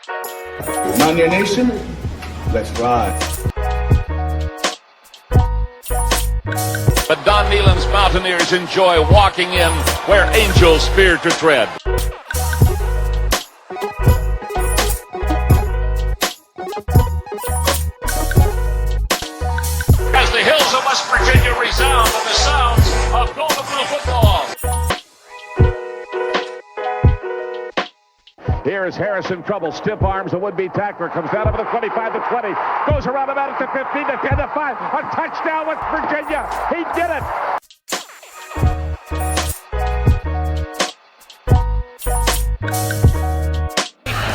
Mountaineer Nation, let's ride. But Don Nealon's Mountaineers enjoy walking in where angels fear to tread. As the hills of West Virginia resound with the sounds of Golden Blue football. Here is Harris in trouble. Stiff arms. The would-be tackler comes down over the 25 to 20. Goes around about it to 15 to 10 to 5. A touchdown, West Virginia. He did it.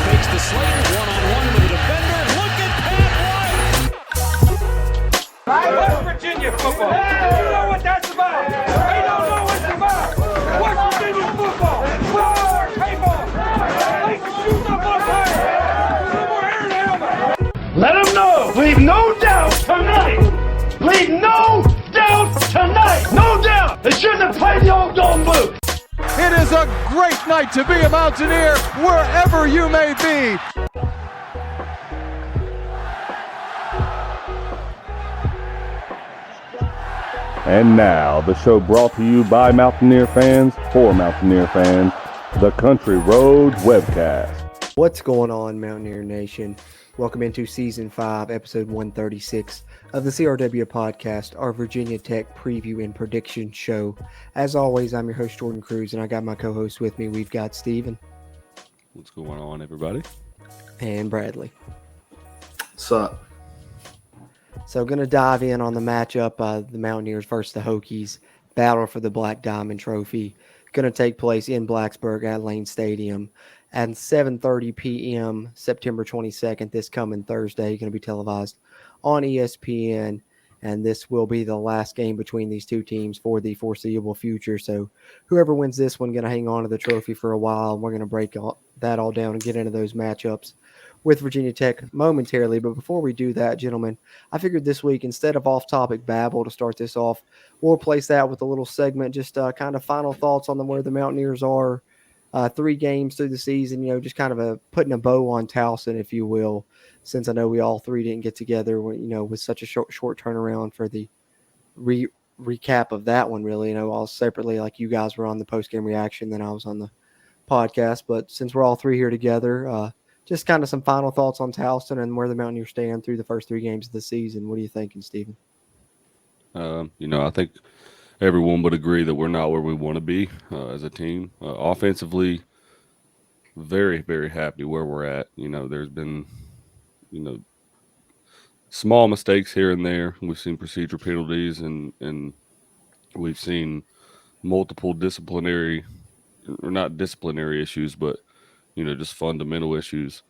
Takes the Slater one-on-one with the defender. Look at Pat White. West Virginia football. You know what that's about. They don't know what it's about. West Virginia football. Football, table. Let them know. Leave no doubt tonight. Leave no doubt tonight. No doubt. They shouldn't have played the old Golden Blue. It is a great night to be a Mountaineer wherever you may be. And now, the show brought to you by Mountaineer fans, for Mountaineer fans, the Country Roads Webcast. What's going on, Mountaineer Nation? Welcome into Season 5, Episode 136 of the CRW Podcast, our Virginia Tech preview and prediction show. As always, I'm your host, Jordan Cruz, and I got my co-host with me. We've got Steven. What's going on, everybody? And Bradley. What's up? So going to dive in on the matchup, the Mountaineers versus the Hokies, battle for the Black Diamond Trophy. Going to take place in Blacksburg at Lane Stadium at 7:30 p.m. September 22nd, this coming Thursday. Going to be televised on ESPN, and this will be the last game between these two teams for the foreseeable future. So whoever wins this one going to hang on to the trophy for a while. We're going to break that all down and get into those matchups with Virginia Tech momentarily. But before we do that, gentlemen, I figured this week, instead of off-topic babble to start this off, we'll replace that with a little segment, just kind of final thoughts on where the Mountaineers are 3 games through the season, just kind of putting a bow on Towson, if you will, since I know we all three didn't get together, with such a short turnaround for the recap of that one, really. All separately, like you guys were on the post-game reaction, then I was on the podcast. But since we're all three here together, just kind of some final thoughts on Towson and where the Mountaineers stand through the first 3 games of the season. What are you thinking, Stephen? I think everyone would agree that we're not where we want to be as a team. Offensively, very, very happy where we're at. There's been, small mistakes here and there. We've seen procedure penalties and we've seen multiple not disciplinary issues, but, just fundamental issues.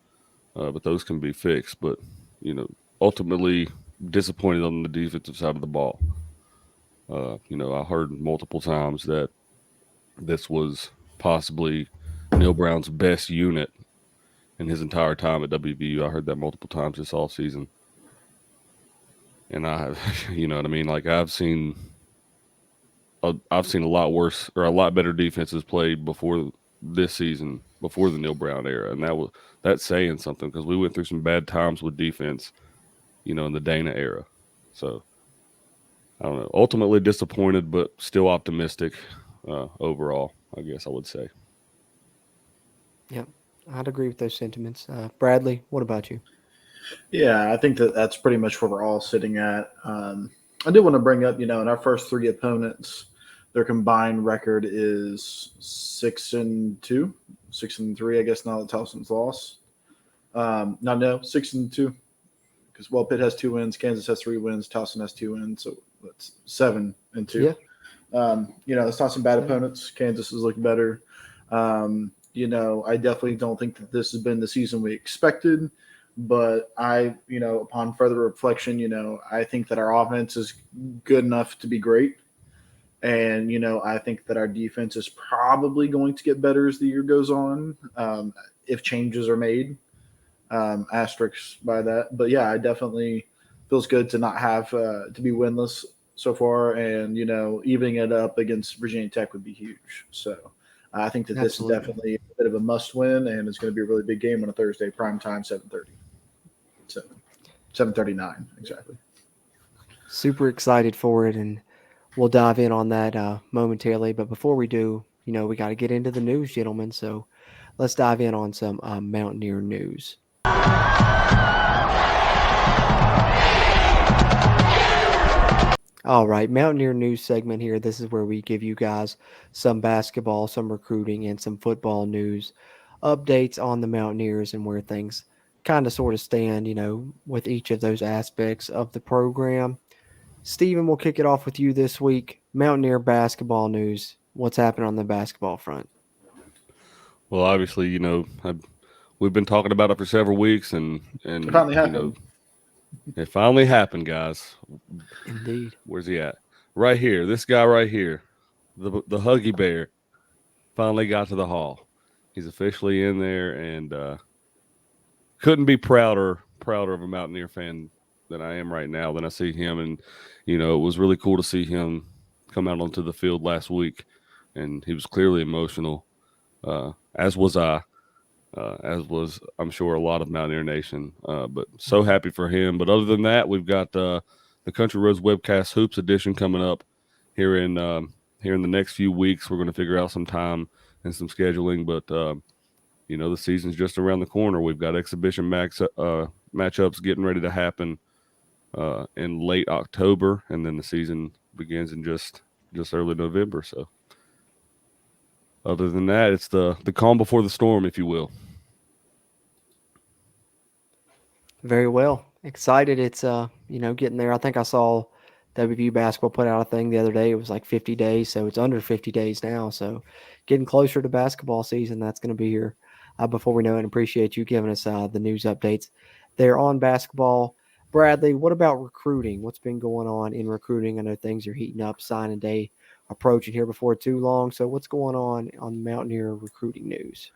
But those can be fixed. But, ultimately disappointed on the defensive side of the ball. I heard multiple times that this was possibly Neil Brown's best unit in his entire time at WVU. I heard that multiple times this offseason. And I have, I've seen a lot worse or a lot better defenses played before this season, before the Neil Brown era. And that's saying something, because we went through some bad times with defense, in the Dana era. So, I don't know. Ultimately disappointed, but still optimistic overall, I guess I would say. Yeah, I'd agree with those sentiments. Bradley, what about you? Yeah, I think that's pretty much where we're all sitting at. I do want to bring up, in our first 3 opponents, their combined record is 6-2, 6-3, I guess, now that Towson's lost. 6-2. Because, Pitt has 2 wins, Kansas has 3 wins, Towson has 2 wins, so that's 7-2. Yeah. It's not some bad opponents. Kansas is looking better. I definitely don't think that this has been the season we expected, but upon further reflection, I think that our offense is good enough to be great. And, I think that our defense is probably going to get better as the year goes on, if changes are made. Asterisks by that. But, yeah, I definitely feels good to not have to be winless so far. And, evening it up against Virginia Tech would be huge. So I think that Absolutely. this is definitely a bit of a must-win, and it's going to be a really big game on a Thursday, prime time, 7:30. So 7:39 exactly. Super excited for it, and we'll dive in on that momentarily. But before we do, we got to get into the news, gentlemen. So let's dive in on some Mountaineer news. All right, Mountaineer news segment here. This is where we give you guys some basketball, some recruiting, and some football news updates on the Mountaineers and where things kind of sort of stand, with each of those aspects of the program. Steven, we'll kick it off with you this week. Mountaineer basketball news. What's happening on the basketball front? Well, obviously, we've been talking about it for several weeks, and It finally happened. It finally happened, guys. Indeed. Where's he at? Right here. This guy right here, the Huggy Bear, finally got to the hall. He's officially in there, and couldn't be prouder of a Mountaineer fan than I am right now. Than I see him, and it was really cool to see him come out onto the field last week, and he was clearly emotional, as was I. As was, I'm sure, a lot of Mountaineer Nation. But so happy for him. But other than that, we've got the Country Roads Webcast Hoops edition coming up here in the next few weeks. We're going to figure out some time and some scheduling. But, the season's just around the corner. We've got exhibition matchups getting ready to happen in late October. And then the season begins in just early November. So other than that, it's the calm before the storm, if you will. Very well. Excited it's getting there. I think I saw WVU basketball put out a thing the other day. It was like 50 days, so it's under 50 days now. So getting closer to basketball season. That's going to be here before we know it. And appreciate you giving us the news updates there on basketball. Bradley, what about recruiting? What's been going on in recruiting? I know things are heating up, signing day approaching here before too long. So what's going on Mountaineer recruiting news?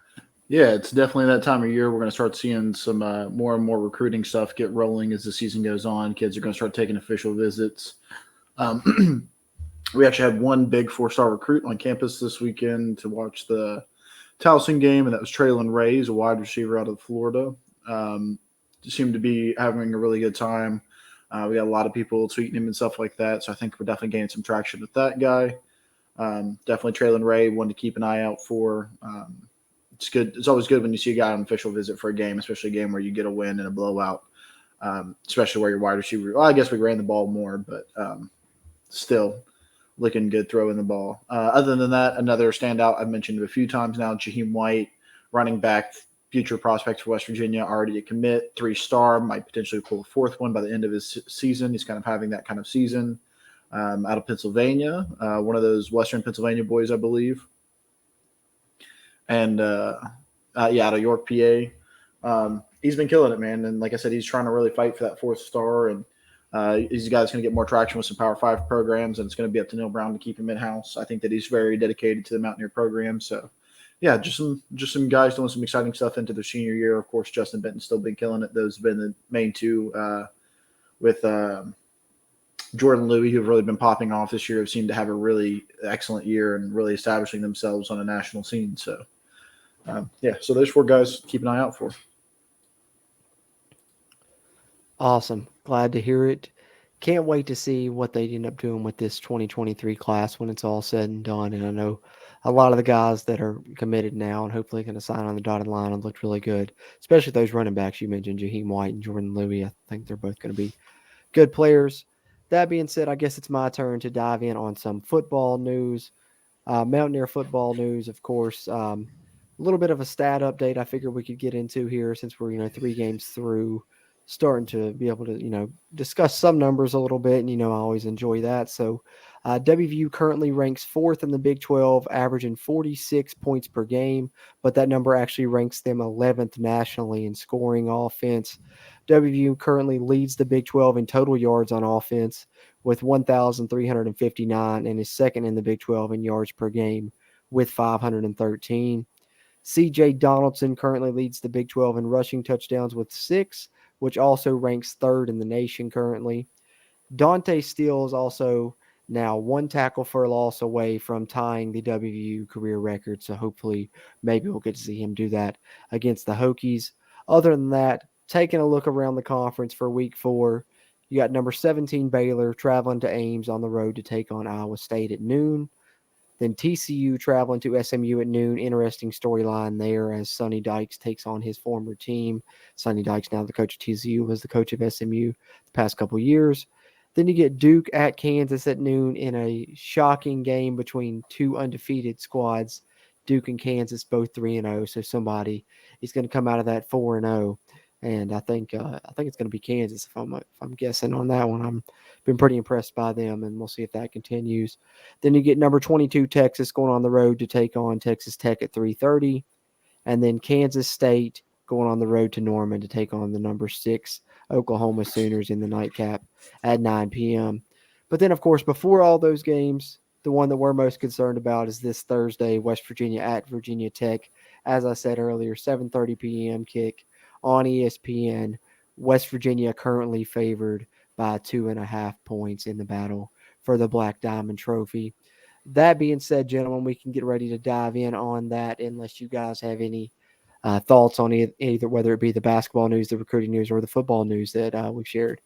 Yeah, it's definitely that time of year. We're going to start seeing some more and more recruiting stuff get rolling as the season goes on. Kids are going to start taking official visits. We actually had one big 4-star recruit on campus this weekend to watch the Towson game, and that was Traylon Ray, a wide receiver out of Florida. Seemed to be having a really good time. We got a lot of people tweeting him and stuff like that, so I think we're definitely gaining some traction with that guy. Definitely Traylon Ray, one to keep an eye out for. It's good. It's always good when you see a guy on an official visit for a game, especially a game where you get a win and a blowout, especially where your wide receiver. Well, I guess we ran the ball more, but still looking good throwing the ball. Other than that, another standout I've mentioned a few times now, Jaheim White, running back, future prospect for West Virginia, already a commit, 3-star, might potentially pull a 4th one by the end of his season. He's kind of having that kind of season. Out of Pennsylvania, one of those Western Pennsylvania boys, I believe. And out of York, PA. He's been killing it, man. And like I said, he's trying to really fight for that 4th star. And he's a guy that's going to get more traction with some Power 5 programs, and it's going to be up to Neil Brown to keep him in-house. I think that he's very dedicated to the Mountaineer program. So, yeah, just some guys doing some exciting stuff into their senior year. Of course, Justin Benton's still been killing it. Those have been the main two with Jordan Louis, who have really been popping off this year, have seemed to have a really excellent year and really establishing themselves on a national scene. So, so those 4 guys keep an eye out for. Awesome. Glad to hear it. Can't wait to see what they end up doing with this 2023 class when it's all said and done. And I know a lot of the guys that are committed now and hopefully going to sign on the dotted line and looked really good, especially those running backs you mentioned, Jaheim White and Jordan Louis. I think they're both going to be good players. That being said, I guess it's my turn to dive in on some football news. Mountaineer football news, of course. A little bit of a stat update I figured we could get into here since we're, 3 games through, starting to be able to, discuss some numbers a little bit. And, I always enjoy that. So WVU currently ranks 4th in the Big 12, averaging 46 points per game. But that number actually ranks them 11th nationally in scoring offense. WVU currently leads the Big 12 in total yards on offense with 1,359 and is second in the Big 12 in yards per game with 513. CJ Donaldson currently leads the Big 12 in rushing touchdowns with 6, which also ranks 3rd in the nation currently. Dante Steele is also now 1 tackle for a loss away from tying the WVU career record. So hopefully maybe we'll get to see him do that against the Hokies. Other than that, taking a look around the conference for week 4, you got number 17 Baylor traveling to Ames on the road to take on Iowa State at noon. Then TCU traveling to SMU at noon. Interesting storyline there as Sonny Dykes takes on his former team. Sonny Dykes, now the coach of TCU, was the coach of SMU the past couple years. Then you get Duke at Kansas at noon in a shocking game between 2 undefeated squads. Duke and Kansas both 3-0, so somebody is going to come out of that 4-0. And I think it's going to be Kansas if I'm guessing on that one. I'm been pretty impressed by them, and we'll see if that continues. Then you get number 22 Texas going on the road to take on Texas Tech at 3:30, and then Kansas State going on the road to Norman to take on the number 6 Oklahoma Sooners in the nightcap at 9 p.m. But then, of course, before all those games, the one that we're most concerned about is this Thursday, West Virginia at Virginia Tech. As I said earlier, 7:30 p.m. kick on ESPN. West Virginia currently favored by 2.5 points in the battle for the Black Diamond Trophy. That being said, gentlemen, we can get ready to dive in on that unless you guys have any thoughts on either, whether it be the basketball news, the recruiting news, or the football news that we've shared.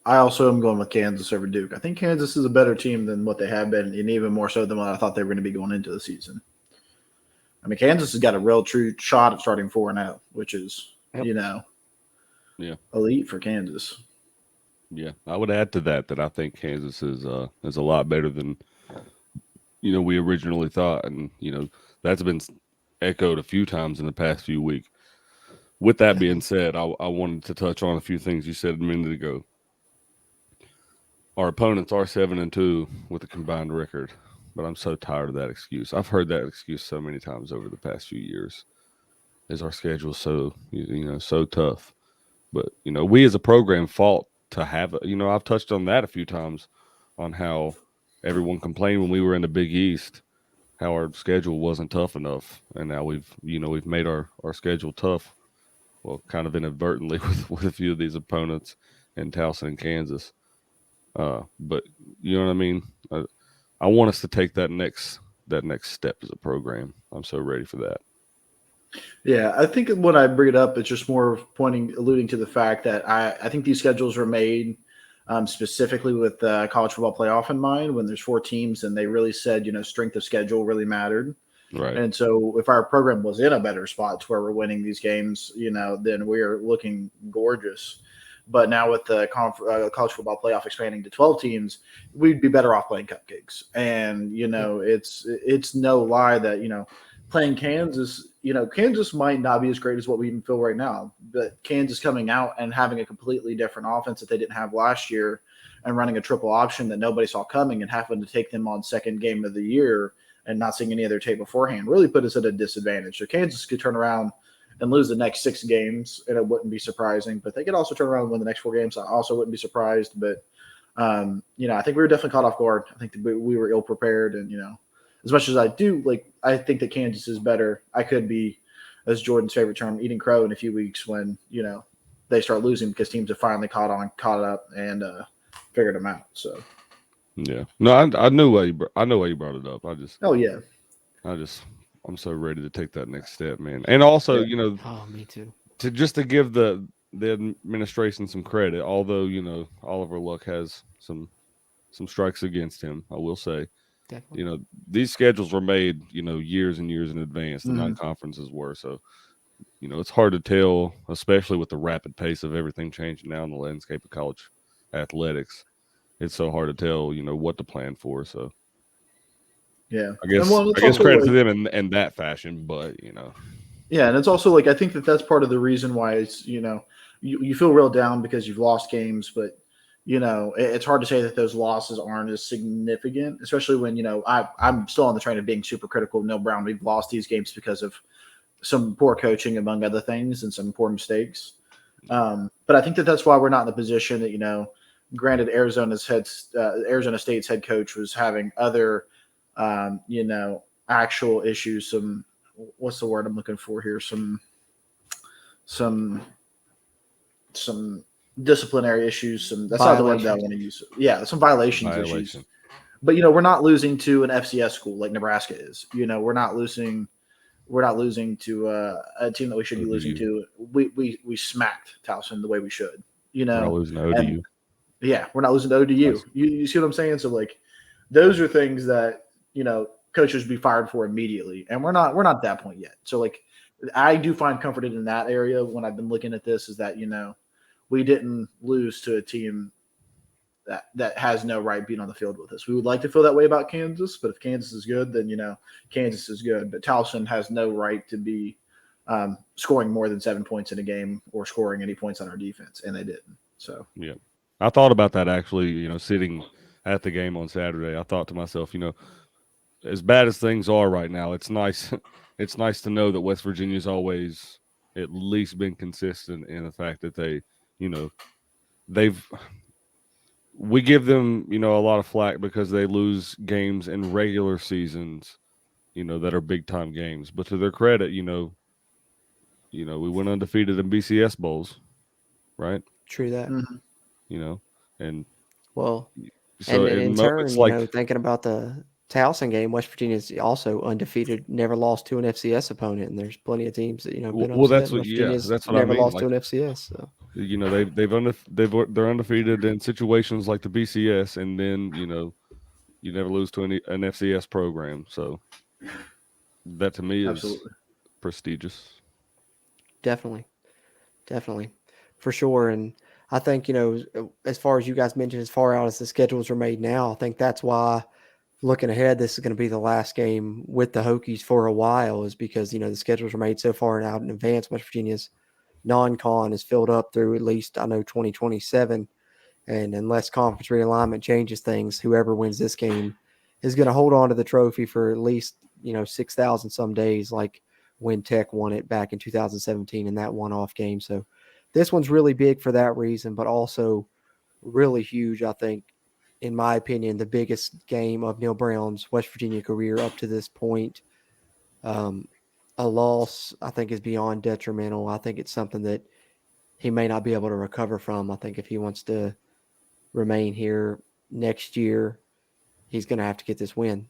I also am going with Kansas over Duke. I think Kansas is a better team than what they have been, and even more so than what I thought they were going to be going into the season. I mean, Kansas has got a real true shot at starting 4-0, which is, elite for Kansas. Yeah, I would add to that I think Kansas is a lot better than we originally thought, and that's been echoed a few times in the past few weeks. With that being said, I wanted to touch on a few things you said a minute ago. Our opponents are 7-2 with a combined record, but I'm so tired of that excuse. I've heard that excuse so many times over the past few years. Is our schedule so so tough? But we as a program fought to have it. I've touched on that a few times on how everyone complained when we were in the Big East how our schedule wasn't tough enough, and now we've made our schedule tough. Well, kind of inadvertently with a few of these opponents in Towson and Kansas. But you know what I mean? I want us to take that next step as a program. I'm so ready for that. Yeah, I think when I bring it up, it's just more alluding to the fact that I think these schedules were made specifically with college football playoff in mind when there's 4 teams and they really said, strength of schedule really mattered. Right. And so if our program was in a better spot to where we're winning these games, then we're looking gorgeous. But now with the college football playoff expanding to 12 teams, we'd be better off playing cupcakes. And, it's no lie that, playing Kansas, Kansas might not be as great as what we even feel right now. But Kansas coming out and having a completely different offense that they didn't have last year and running a triple option that nobody saw coming and having to take them on second game of the year and not seeing any other tape beforehand really put us at a disadvantage. So Kansas could turn around and lose the next 6 games, and it wouldn't be surprising. But they could also turn around and win the next 4 games. I also wouldn't be surprised. But, I think we were definitely caught off guard. I think that we were ill-prepared. And, as much as I I think that Kansas is better. I could be, as Jordan's favorite term, eating crow in a few weeks when, they start losing because teams have finally caught up and figured them out. So. Yeah. No, I know why you brought it up. I'm so ready to take that next step, man. And also, me too. To give the administration some credit, although, Oliver Luck has some strikes against him, I will say. Definitely. These schedules were made, years and years in advance. The non-conferences were. So, it's hard to tell, especially with the rapid pace of everything changing now in the landscape of college athletics. It's so hard to tell, what to plan for. So, yeah, I guess credit to them in that fashion, but yeah, and it's also I think that's part of the reason why it's you feel real down because you've lost games, but it's hard to say that those losses aren't as significant, especially when I'm still on the train of being super critical of Neil Brown. We've lost these games because of some poor coaching, among other things, and some poor mistakes. But I think that's why we're not in the position that granted, Arizona State's head coach was having other, actual issues. Some, what's the word I'm looking for here? Some disciplinary issues. That's not the word that I want to use. Yeah, some violations issues. But we're not losing to an FCS school like Nebraska is. We're not losing to a team that we should be losing to. We smacked Towson the way we should. We're not losing to ODU. We're not losing to ODU. Nice. You see what I'm saying? So like, those are things that coaches be fired for immediately, and we're not at that point yet. So like, I do find comforted in that area when I've been looking at this, is that we didn't lose to a team that has no right being on the field with us. We would like to feel that way about Kansas, but if Kansas is good, then Kansas is good. But Towson has no right to be scoring more than 7 points in a game or scoring any points on our defense, and they didn't. So yeah, I thought about that actually. Sitting at the game on Saturday, I thought to myself, as bad as things are right now, it's nice. It's nice to know that West Virginia's always at least been consistent in the fact that we give them, a lot of flack because they lose games in regular seasons, that are big time games. But to their credit, we went undefeated in BCS bowls, right? True that. And well, so and in turn, thinking about the Towson game, West Virginia is also undefeated, never lost to an FCS opponent, and there's plenty of teams that been that's upset. that's what never I mean. lost to an FCS. So. They're undefeated in situations like the BCS, and then you never lose to an FCS program. So that to me is prestigious. Definitely, for sure. And I think as far as you guys mentioned, as far out as the schedules are made now, I think that's why. Looking ahead, this is going to be the last game with the Hokies for a while, is because, the schedules are made so far out in advance. West Virginia's non-con is filled up through at least, 2027. And unless conference realignment changes things, whoever wins this game is going to hold on to the trophy for at least, 6,000 some days, like when Tech won it back in 2017 in that one-off game. So this one's really big for that reason, but also really huge, I think, in my opinion, the biggest game of Neil Brown's West Virginia career up to this point. A loss, I think, is beyond detrimental. I think it's something that he may not be able to recover from. I think if he wants to remain here next year, he's going to have to get this win.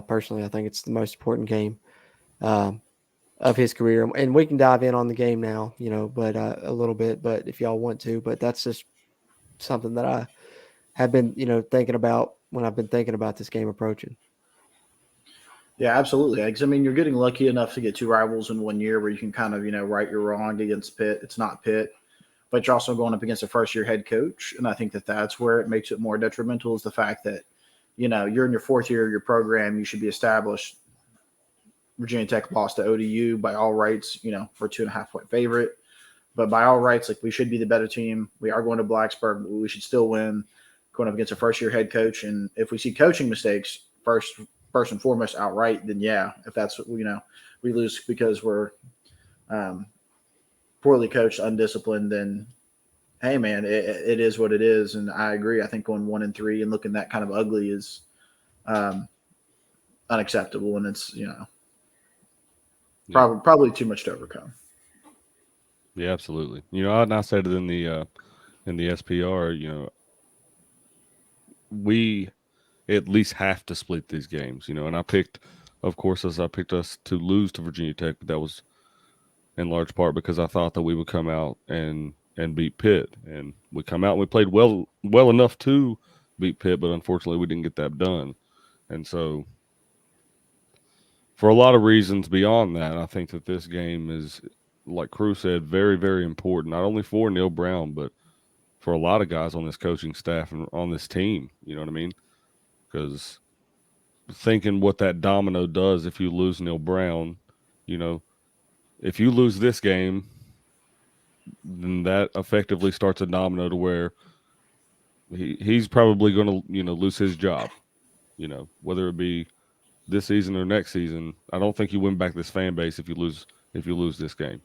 Personally, I think it's the most important game of his career. And we can dive in on the game now, but a little bit, but if y'all want to. But that's just something that I have been, thinking about when I've been thinking about this game approaching. Yeah, absolutely. Because, you're getting lucky enough to get two rivals in 1 year where you can kind of, right your wrong against Pitt. It's not Pitt, but you're also going up against a first-year head coach. And I think that's where it makes it more detrimental, is the fact that, you're in your fourth year of your program. You should be established. Virginia Tech lost to ODU by all rights, for 2.5-point favorite. But by all rights, we should be the better team. We are going to Blacksburg, but we should still win. Going up against a first-year head coach, and if we see coaching mistakes first and foremost outright, then if that's we lose because we're poorly coached, undisciplined, then hey man, it is what it is. And I agree. I think going 1-3 and looking that kind of ugly is unacceptable, and it's probably too much to overcome. Yeah, absolutely. I said it in the SPR. We at least have to split these games, and I picked us to lose to Virginia Tech, but that was in large part because I thought that we would come out and beat Pitt, and we come out and we played well enough to beat Pitt, but unfortunately we didn't get that done. And so for a lot of reasons beyond that, I think that this game is, like Crew said, very, very important, not only for Neil Brown, but for a lot of guys on this coaching staff and on this team. You know what I mean? Because thinking what that domino does if you lose Neil Brown, if you lose this game, then that effectively starts a domino to where he's probably going to, lose his job, whether it be this season or next season. I don't think you win back this fan base if you lose this game.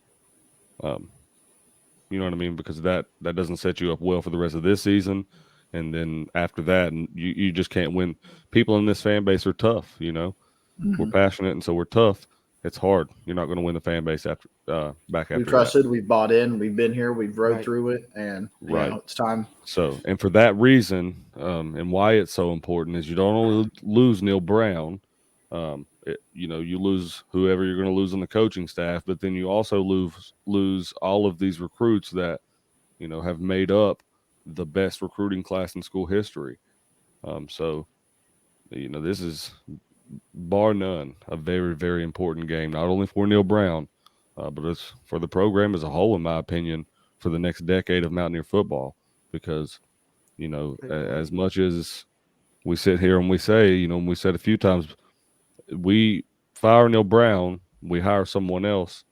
You know what I mean? Because that doesn't set you up well for the rest of this season. And then after that, and you just can't win. People in this fan base are tough, We're passionate, and so we're tough. it's hard. You're not going to win the fan base after back after We've trusted, that. we've bought in, we've been here, we've rode Right. through it, and Right. it's time. So, and for that reason, and why it's so important is you don't only lose Neil Brown, you lose whoever you're going to lose on the coaching staff, but then you also lose all of these recruits that, have made up the best recruiting class in school history. So, this is bar none a very, very important game, not only for Neil Brown, but it's for the program as a whole, in my opinion, for the next decade of Mountaineer football, because as much as we sit here and we say, we said a few times, we fire Neil Brown, we hire someone else,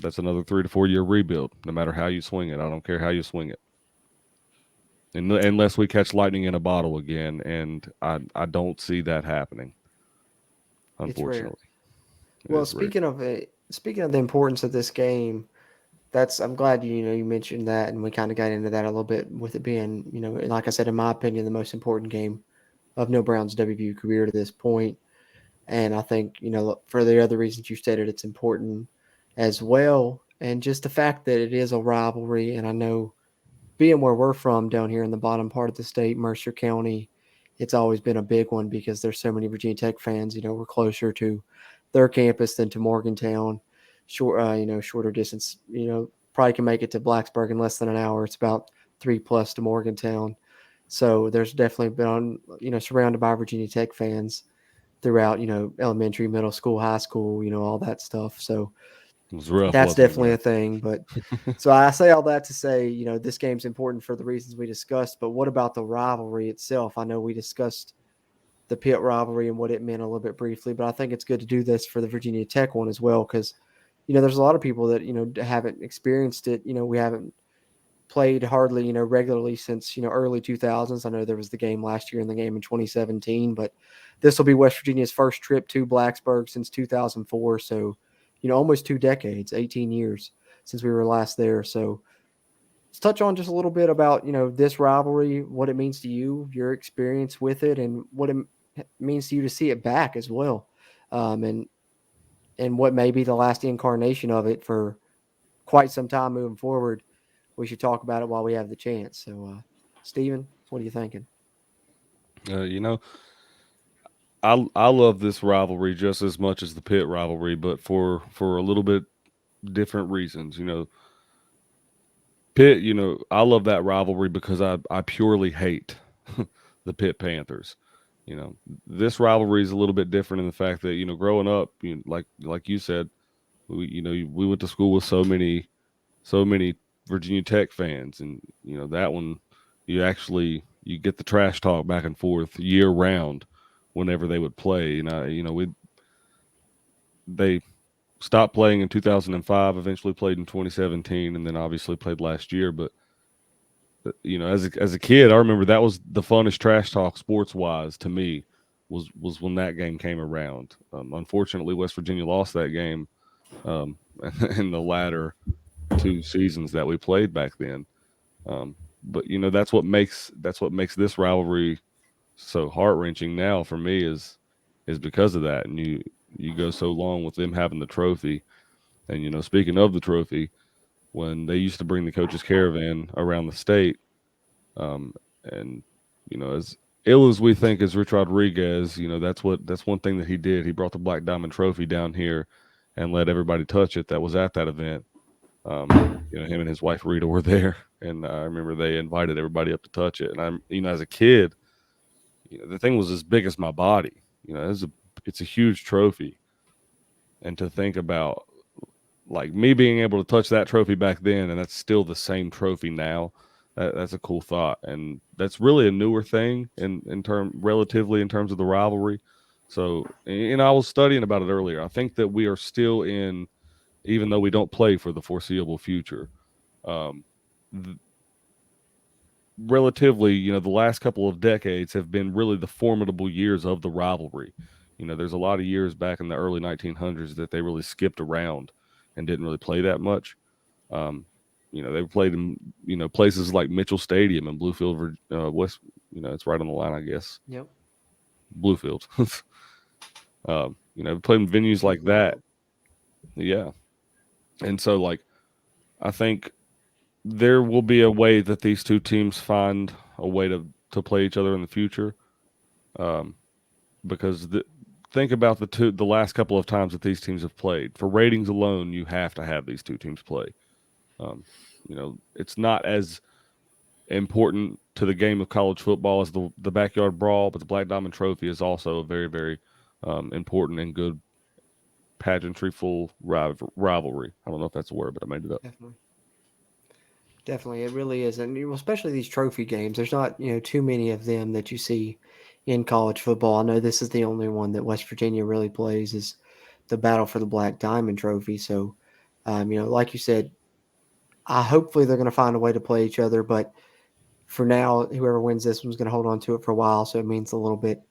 that's another 3 to 4 year rebuild, no matter how you swing it. I don't care how you swing it. Unless we catch lightning in a bottle again, and I don't see that happening, unfortunately. Well, speaking of the importance of this game, I'm glad you mentioned that, and we kind of got into that a little bit with it being, like I said, in my opinion, the most important game of Neil Brown's WVU career to this point. And I think, for the other reasons you stated, it's important as well. And just the fact that it is a rivalry, and I know being where we're from down here in the bottom part of the state, Mercer County, it's always been a big one because there's so many Virginia Tech fans. We're closer to their campus than to Morgantown. Shorter distance, probably can make it to Blacksburg in less than an hour. It's about 3+ to Morgantown. So there's definitely been, surrounded by Virginia Tech fans throughout, elementary, middle school, high school, all that stuff. So it was rough, that's definitely a thing. But so I say all that to say, this game's important for the reasons we discussed. But what about the rivalry itself? I know we discussed the Pitt rivalry and what it meant a little bit briefly, but I think it's good to do this for the Virginia Tech one as well, because there's a lot of people that haven't experienced it. We haven't played hardly regularly since early 2000s. I know there was the game last year and the game in 2017, but this will be West Virginia's first trip to Blacksburg since 2004. So almost 2 decades, 18 years since we were last there. So let's touch on just a little bit about this rivalry, what it means to you, your experience with it, and what it means to you to see it back as well, and what may be the last incarnation of it for quite some time moving forward. We should talk about it while we have the chance. So, Steven, what are you thinking? I love this rivalry just as much as the Pitt rivalry, but for a little bit different reasons. Pitt, I love that rivalry because I purely hate the Pitt Panthers. This rivalry is a little bit different in the fact that, growing up, like you said, we went to school with so many Virginia Tech fans, and that one, you get the trash talk back and forth year round whenever they would play. They stopped playing in 2005, eventually played in 2017, and then obviously played last year. But as a kid, I remember that was the funnest trash talk sports wise to me was when that game came around. Unfortunately, West Virginia lost that game in the latter 2 seasons that we played back then. But that's what makes this rivalry so heart-wrenching now for me is because of that. And you go so long with them having the trophy. And speaking of the trophy, when they used to bring the coaches caravan around the state, and as ill as we think is Rich Rodriguez, that's one thing that he did. He brought the Black Diamond Trophy down here and let everybody touch it that was at that event. Him and his wife Rita were there, and I remember they invited everybody up to touch it. And as a kid, the thing was as big as my body. It's a huge trophy, and to think about like me being able to touch that trophy back then, and that's still the same trophy now. That's a cool thought, and that's really a newer thing in terms of the rivalry. So, I was studying about it earlier. I think that we are still in, even though we don't play for the foreseeable future, relatively, the last couple of decades have been really the formidable years of the rivalry. There's a lot of years back in the early 1900s that they really skipped around and didn't really play that much. They played in, places like Mitchell Stadium and Bluefield, West, it's right on the line, I guess. Yep. Bluefield. Played in venues like that. Yeah. And so, like, I think there will be a way that these two teams find a way to play each other in the future. Because think about the last couple of times that these teams have played. For ratings alone, you have to have these two teams play. It's not as important to the game of college football as the backyard brawl, but the Black Diamond Trophy is also a very, very important and good pageantry-full rivalry. I don't know if that's a word, but I made it up. Definitely, it really is, and especially these trophy games. There's not too many of them that you see in college football. I know this is the only one that West Virginia really plays is the battle for the Black Diamond Trophy. So, like you said, hopefully they're going to find a way to play each other. But for now, whoever wins this one's going to hold on to it for a while. So it means a little bit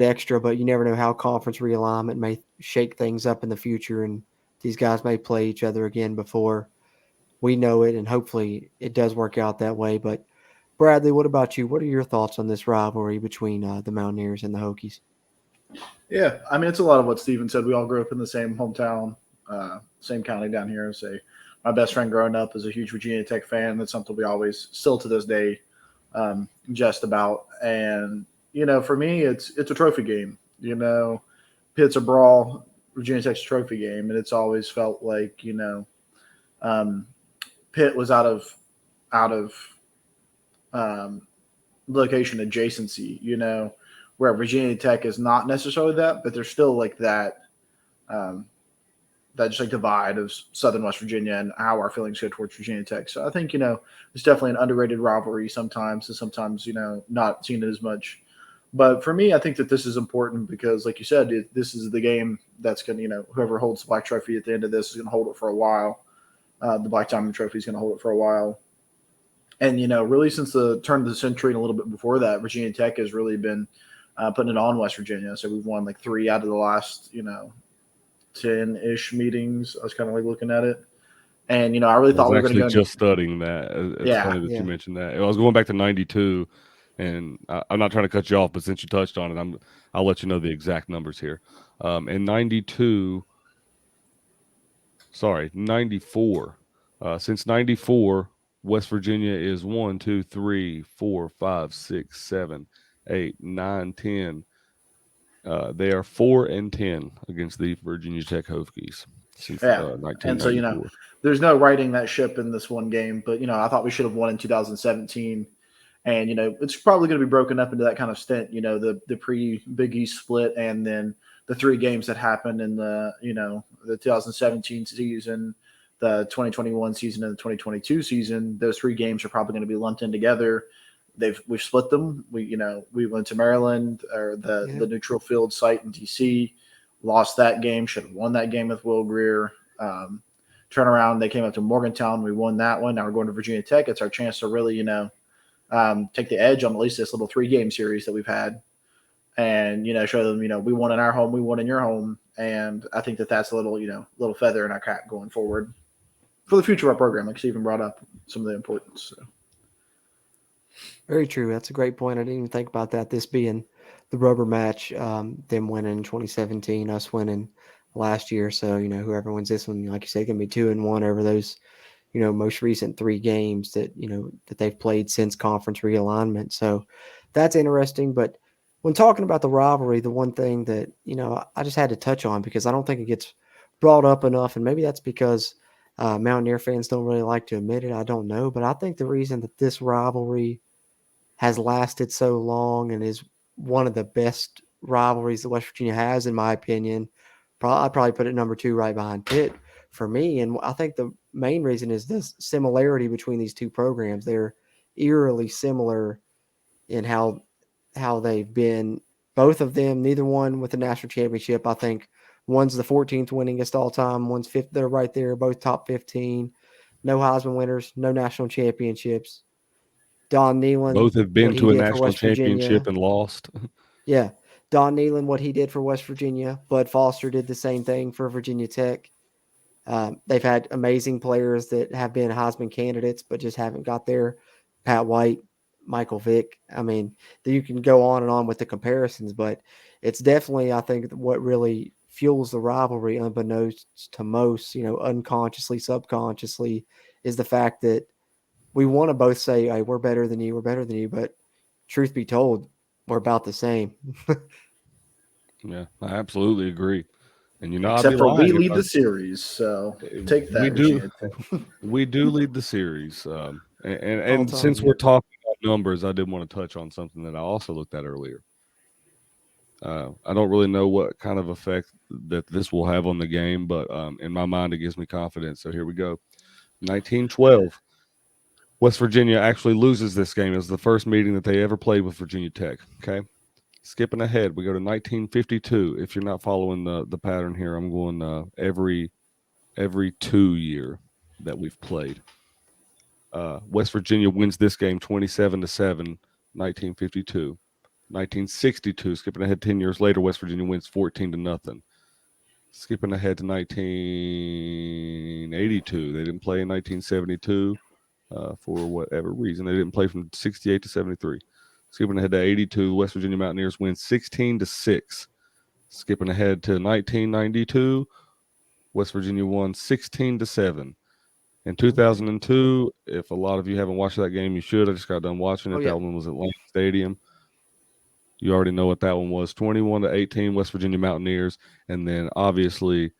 extra. But you never know how conference realignment may shake things up in the future, and these guys may play each other again before we know it, and hopefully it does work out that way. But Bradley, what about you? What are your thoughts on this rivalry between the Mountaineers and the Hokies? Yeah, I mean, it's a lot of what Steven said. We all grew up in the same hometown, same county down here. Say, my best friend growing up is a huge Virginia Tech fan. That's something we always, still to this day, jest about. And for me, it's a trophy game. Pitt's a brawl, Virginia Tech's a trophy game, and it's always felt like Pitt was out of location adjacency, where Virginia Tech is not necessarily that, but there's still like that just like divide of Southern West Virginia and how our feelings go towards Virginia Tech. So I think, it's definitely an underrated rivalry sometimes, and sometimes, not seen as much. But for me, I think that this is important because, like you said, this is the game that's going to, whoever holds the Black Trophy at the end of this is going to hold it for a while. The Black Diamond Trophy is going to hold it for a while. And, really since the turn of the century and a little bit before that, Virginia Tech has really been putting it on West Virginia. So we've won like 3 out of the last, 10-ish meetings. I was kind of like looking at it. And, I really thought we were going to go just studying that. It's funny that you mentioned that. I was going back to 92, and I'm not trying to cut you off, but since you touched on it, I'll let you know the exact numbers here. In 94. Since 94, West Virginia is 1, 2, 3, 4, 5, 6, 7, 8, 9, 10. They are 4-10 against the Virginia Tech Hokies since 1994. And so, there's no righting that ship in this one game, but, I thought we should have won in 2017. And, it's probably going to be broken up into that kind of stint, the pre-Big East split and then the 3 games that happened in the 2017 season, the 2021 season, and the 2022 season. Those 3 games are probably going to be lumped in together. We've split them. We went to Maryland, or the neutral field site in DC, lost that game, should have won that game with Will Greer. Turn around, they came up to Morgantown, we won that one. Now we're going to Virginia Tech. It's our chance to really, take the edge on at least this little 3-game series that we've had. And, show them, we won in our home, we won in your home. And I think that that's a little feather in our cap going forward for the future of our program, like Stephen brought up some of the importance. So. Very true. That's a great point. I didn't even think about that. This being the rubber match, them winning in 2017, us winning last year. So, whoever wins this one, like you said, can be 2-1 over those, most recent 3 games that, that they've played since conference realignment. So that's interesting. But when talking about the rivalry, the one thing that, I just had to touch on because I don't think it gets brought up enough, and maybe that's because Mountaineer fans don't really like to admit it. I don't know. But I think the reason that this rivalry has lasted so long and is one of the best rivalries that West Virginia has, in my opinion, I'd probably put it number 2 right behind Pitt for me. And I think the main reason is this similarity between these two programs. They're eerily similar in how they've been, both of them, neither one with the national championship. I think one's the 14th winningest all time, one's 5th. They're right there, both top 15. No Heisman winners, no national championships. Don Neyland, both have been to a national championship and lost. Yeah. Don Neyland, what he did for West Virginia. Bud Foster did the same thing for Virginia Tech. They've had amazing players that have been Heisman candidates, but just haven't got there. Pat White, Michael Vick. I mean, you can go on and on with the comparisons, but it's definitely, I think, what really fuels the rivalry unbeknownst to most, unconsciously, subconsciously, is the fact that we want to both say, hey, we're better than you, but truth be told, we're about the same. Yeah, I absolutely agree. And I'd Except be for we lying if lead the series, so take that. we do. Virginia Tech. We do lead the series. And All time, since yeah. we're talking about numbers, I did want to touch on something that I also looked at earlier. I don't really know what kind of effect that this will have on the game, but in my mind, it gives me confidence. So here we go. 1912. West Virginia actually loses this game. It was the first meeting that they ever played with Virginia Tech. Okay. Skipping ahead, we go to 1952. If you're not following the pattern here, I'm going every 2 year that we've played. West Virginia wins this game 27-7, 1952. 1962, skipping ahead 10 years later, West Virginia wins 14-0. Skipping ahead to 1982, they didn't play in 1972 for whatever reason. They didn't play from 68 to 73. Skipping ahead to 82, West Virginia Mountaineers win 16-6. Skipping ahead to 1992, West Virginia won 16-7. In 2002, if a lot of you haven't watched that game, you should. I just got done watching it. Oh, yeah. That one was at Lane Stadium. You already know what that one was. 21-18, West Virginia Mountaineers. And then, obviously,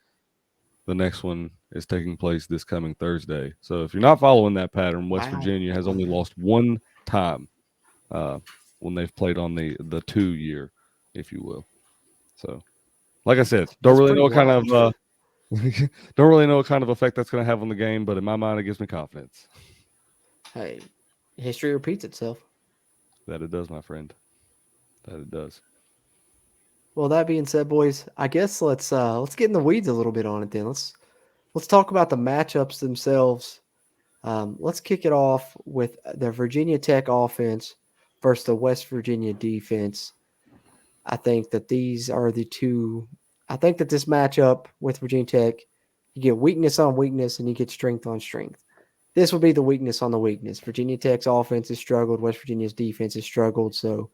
the next one is taking place this coming Thursday. So if you're not following that pattern, West Virginia has only lost one time when they've played on the 2 year, if you will. So, like I said, don't really know what kind of don't really know what kind of effect that's going to have on the game, but in my mind, it gives me confidence. Hey, history repeats itself. That it does, my friend. That it does. Well, that being said, boys, I guess let's get in the weeds a little bit on it then. Let's talk about the matchups themselves. Let's kick it off with the Virginia Tech offense versus the West Virginia defense. I think that these are the two. I think that this matchup with Virginia Tech, you get weakness on weakness and you get strength on strength. This will be the weakness on the weakness. Virginia Tech's offense has struggled. West Virginia's defense has struggled. So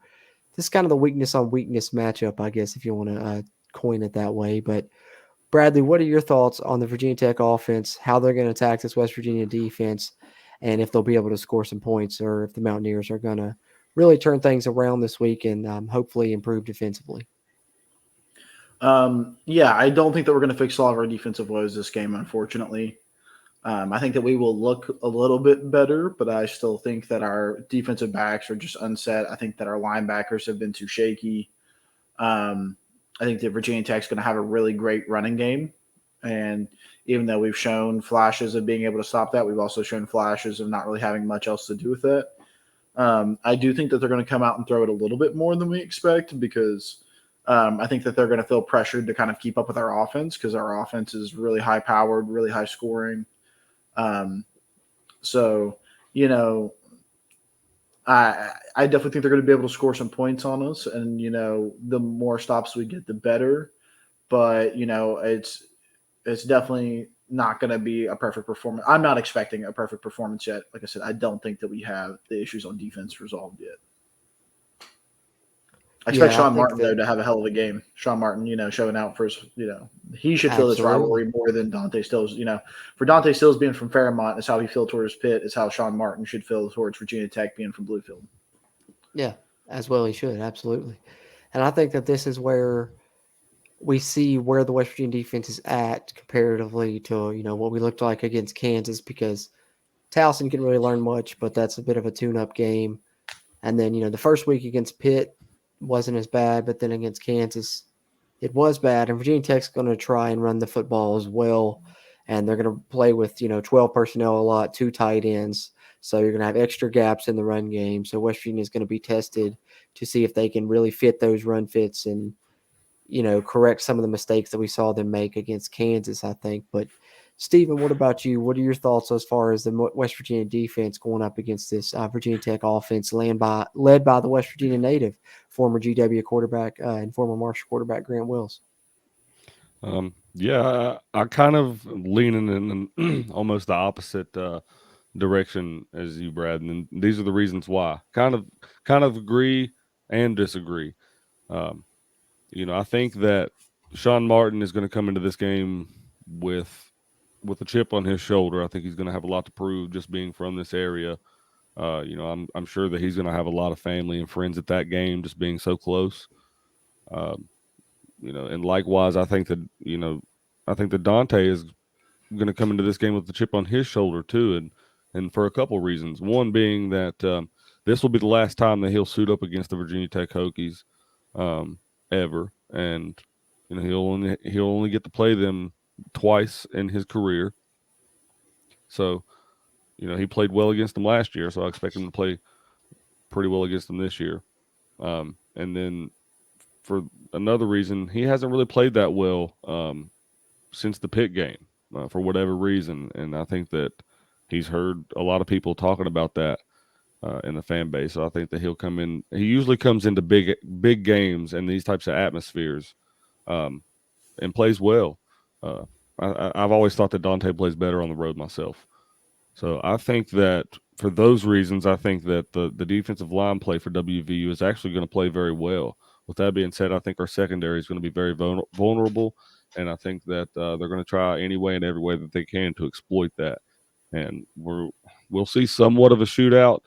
this is kind of the weakness on weakness matchup, I guess, if you want to coin it that way. But Bradley, what are your thoughts on the Virginia Tech offense, how they're going to attack this West Virginia defense, and if they'll be able to score some points or if the Mountaineers are going to really turn things around this week and hopefully improve defensively? Yeah, I don't think that we're going to fix all of our defensive woes this game, unfortunately. I think that we will look a little bit better, but I still think that our defensive backs are just unset. I think that our linebackers have been too shaky. I think that Virginia Tech's going to have a really great running game. And even though we've shown flashes of being able to stop that, we've also shown flashes of not really having much else to do with it. I do think that they're going to come out and throw it a little bit more than we expect because I think that they're going to feel pressured to kind of keep up with our offense because our offense is really high-powered, really high scoring. So, I definitely think they're going to be able to score some points on us. And, the more stops we get, the better. But, it's definitely not going to be a perfect performance. I'm not expecting a perfect performance yet. Like I said, I don't think that we have the issues on defense resolved yet. I expect Sean Martin, though, to have a hell of a game. Sean Martin, showing out for his, he should feel this rivalry more than Dante Stills. For Dante Stills being from Fairmont is how he feels towards Pitt, is how Sean Martin should feel towards Virginia Tech being from Bluefield. Yeah, as well he should, absolutely. And I think that this is where we see where the West Virginia defense is at comparatively to, what we looked like against Kansas because Towson can really learn much, but that's a bit of a tune-up game. And then, the first week against Pitt wasn't as bad, but then against Kansas, it was bad. And Virginia Tech's going to try and run the football as well. And they're going to play with, 12 personnel a lot, 2 tight ends. So you're going to have extra gaps in the run game. So West Virginia is going to be tested to see if they can really fit those run fits and, correct some of the mistakes that we saw them make against Kansas, I think. But Stephen, what about you? What are your thoughts as far as the West Virginia defense going up against this Virginia Tech offense led by the West Virginia native, former GW quarterback and former Marshall quarterback Grant Wills? Yeah, I kind of leaning in almost the opposite direction as you, Brad, and these are the reasons why. Kind of agree and disagree. I think that Sean Martin is going to come into this game with a chip on his shoulder. I think he's going to have a lot to prove just being from this area. I'm sure that he's going to have a lot of family and friends at that game, just being so close. And likewise, I think that Dante is going to come into this game with the chip on his shoulder too, and for a couple of reasons. One being that this will be the last time that he'll suit up against the Virginia Tech Hokies ever, and he'll only get to play them twice in his career. So, he played well against them last year, so I expect him to play pretty well against them this year. And then for another reason, he hasn't really played that well since the Pitt game for whatever reason. And I think that he's heard a lot of people talking about that in the fan base. So I think that he'll come in. He usually comes into big games and these types of atmospheres and plays well. I've always thought that Dante plays better on the road myself. So I think that for those reasons, I think that the defensive line play for WVU is actually going to play very well. With that being said, I think our secondary is going to be very vulnerable, and I think that they're going to try any way and every way that they can to exploit that. And we'll see somewhat of a shootout,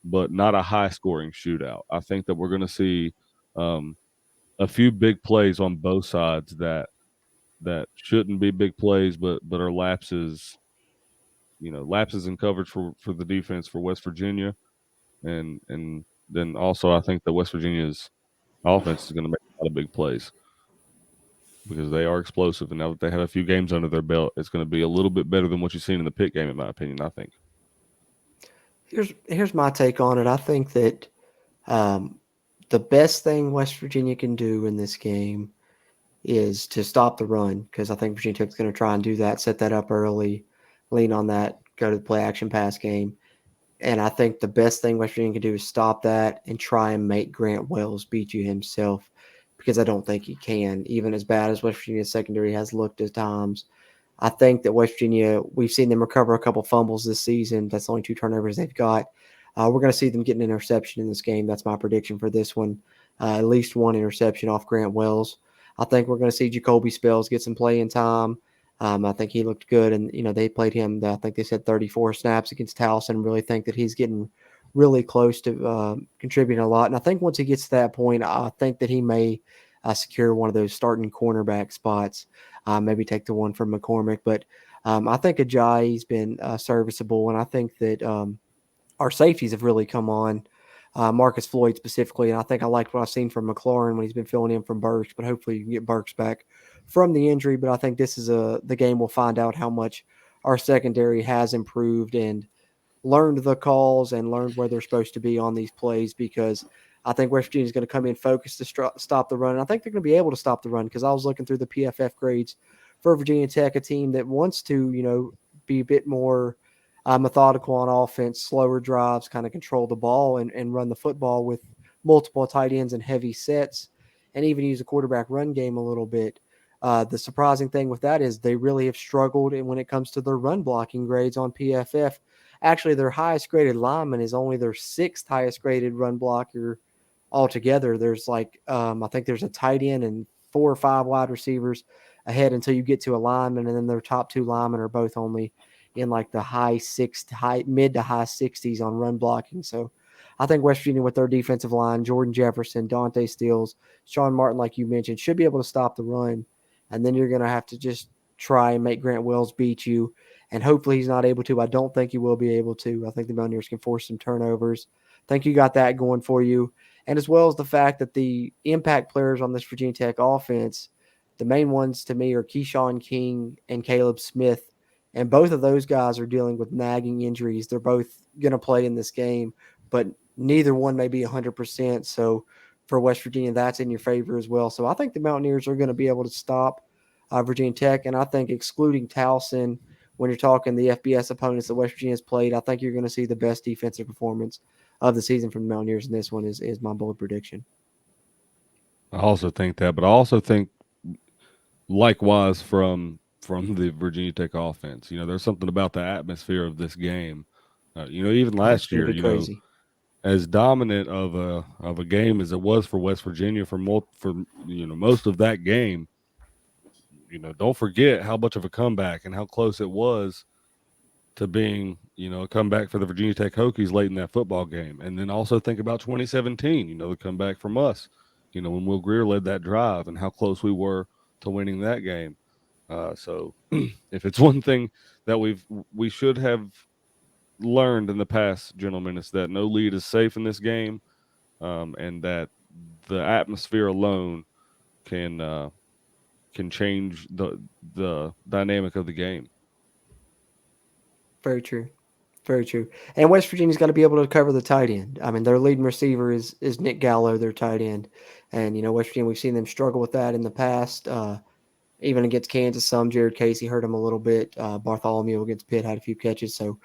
but not a high-scoring shootout. I think that we're going to see a few big plays on both sides that shouldn't be big plays, but are lapses. Lapses in coverage for the defense for West Virginia, and then also I think that West Virginia's offense is going to make a lot of big plays because they are explosive, and now that they have a few games under their belt, it's going to be a little bit better than what you've seen in the Pitt game, in my opinion. I think. Here's my take on it. I think that the best thing West Virginia can do in this game is to stop the run, because I think Virginia Tech's going to try and do that, set that up early, lean on that, go to the play action pass game. And I think the best thing West Virginia can do is stop that and try and make Grant Wells beat you himself, because I don't think he can, even as bad as West Virginia's secondary has looked at times. I think that West Virginia, we've seen them recover a couple fumbles this season. That's the only 2 turnovers they've got. We're going to see them get an interception in this game. That's my prediction for this one. At least 1 interception off Grant Wells. I think we're going to see Jacoby Spells get some playing time. I think he looked good, and they played him. I think they said 34 snaps against Towson. Really think that he's getting really close to contributing a lot. And I think once he gets to that point, I think that he may secure one of those starting cornerback spots. Maybe take the one from McCormick, but I think Ajayi's been serviceable, and I think that our safeties have really come on. Marcus Floyd specifically, and I think I liked what I've seen from McLaurin when he's been filling in from Burks, but hopefully you can get Burks back from the injury. But I think this is the game we'll find out how much our secondary has improved and learned the calls and learned where they're supposed to be on these plays, because I think West Virginia is going to come in focused to stop the run. And I think they're going to be able to stop the run, because I was looking through the PFF grades for Virginia Tech, a team that wants to, be a bit more methodical on offense, slower drives, kind of control the ball and run the football with multiple tight ends and heavy sets, and even use a quarterback run game a little bit. The surprising thing with that is they really have struggled when it comes to their run blocking grades on PFF. Actually, their highest graded lineman is only their 6th highest graded run blocker altogether. There's I think there's a tight end and 4 or 5 wide receivers ahead until you get to a lineman, and then their top 2 linemen are both only in mid to high 60s on run blocking. So I think West Virginia, with their defensive line, Jordan Jefferson, Dante Stills, Sean Martin, like you mentioned, should be able to stop the run. And then you're going to have to just try and make Grant Wells beat you. And hopefully he's not able to. I don't think he will be able to. I think the Mountaineers can force some turnovers. I think you got that going for you. And as well as the fact that the impact players on this Virginia Tech offense, the main ones to me are Keyshawn King and Caleb Smith. And both of those guys are dealing with nagging injuries. They're both going to play in this game, but neither one may be 100%. So for West Virginia, that's in your favor as well. So I think the Mountaineers are going to be able to stop Virginia Tech. And I think excluding Towson, when you're talking the FBS opponents that West Virginia has played, I think you're going to see the best defensive performance of the season from the Mountaineers. And this one is my bold prediction. I also think that, but I also think likewise from the Virginia Tech offense. There's something about the atmosphere of this game. Even last year, crazy. As dominant of a game as it was for West Virginia for most of that game, don't forget how much of a comeback and how close it was to being, a comeback for the Virginia Tech Hokies late in that football game. And then also think about 2017, the comeback from us, when Will Greer led that drive and how close we were to winning that game. So if it's one thing that we should have learned in the past, gentlemen, is that no lead is safe in this game, and that the atmosphere alone can change the dynamic of the game. Very true. Very true. And West Virginia's got to be able to cover the tight end. I mean, their leading receiver is Nick Gallo, their tight end. And, West Virginia, we've seen them struggle with that in the past. Even against Kansas, some Jared Casey hurt him a little bit. Bartholomew against Pitt had a few catches, so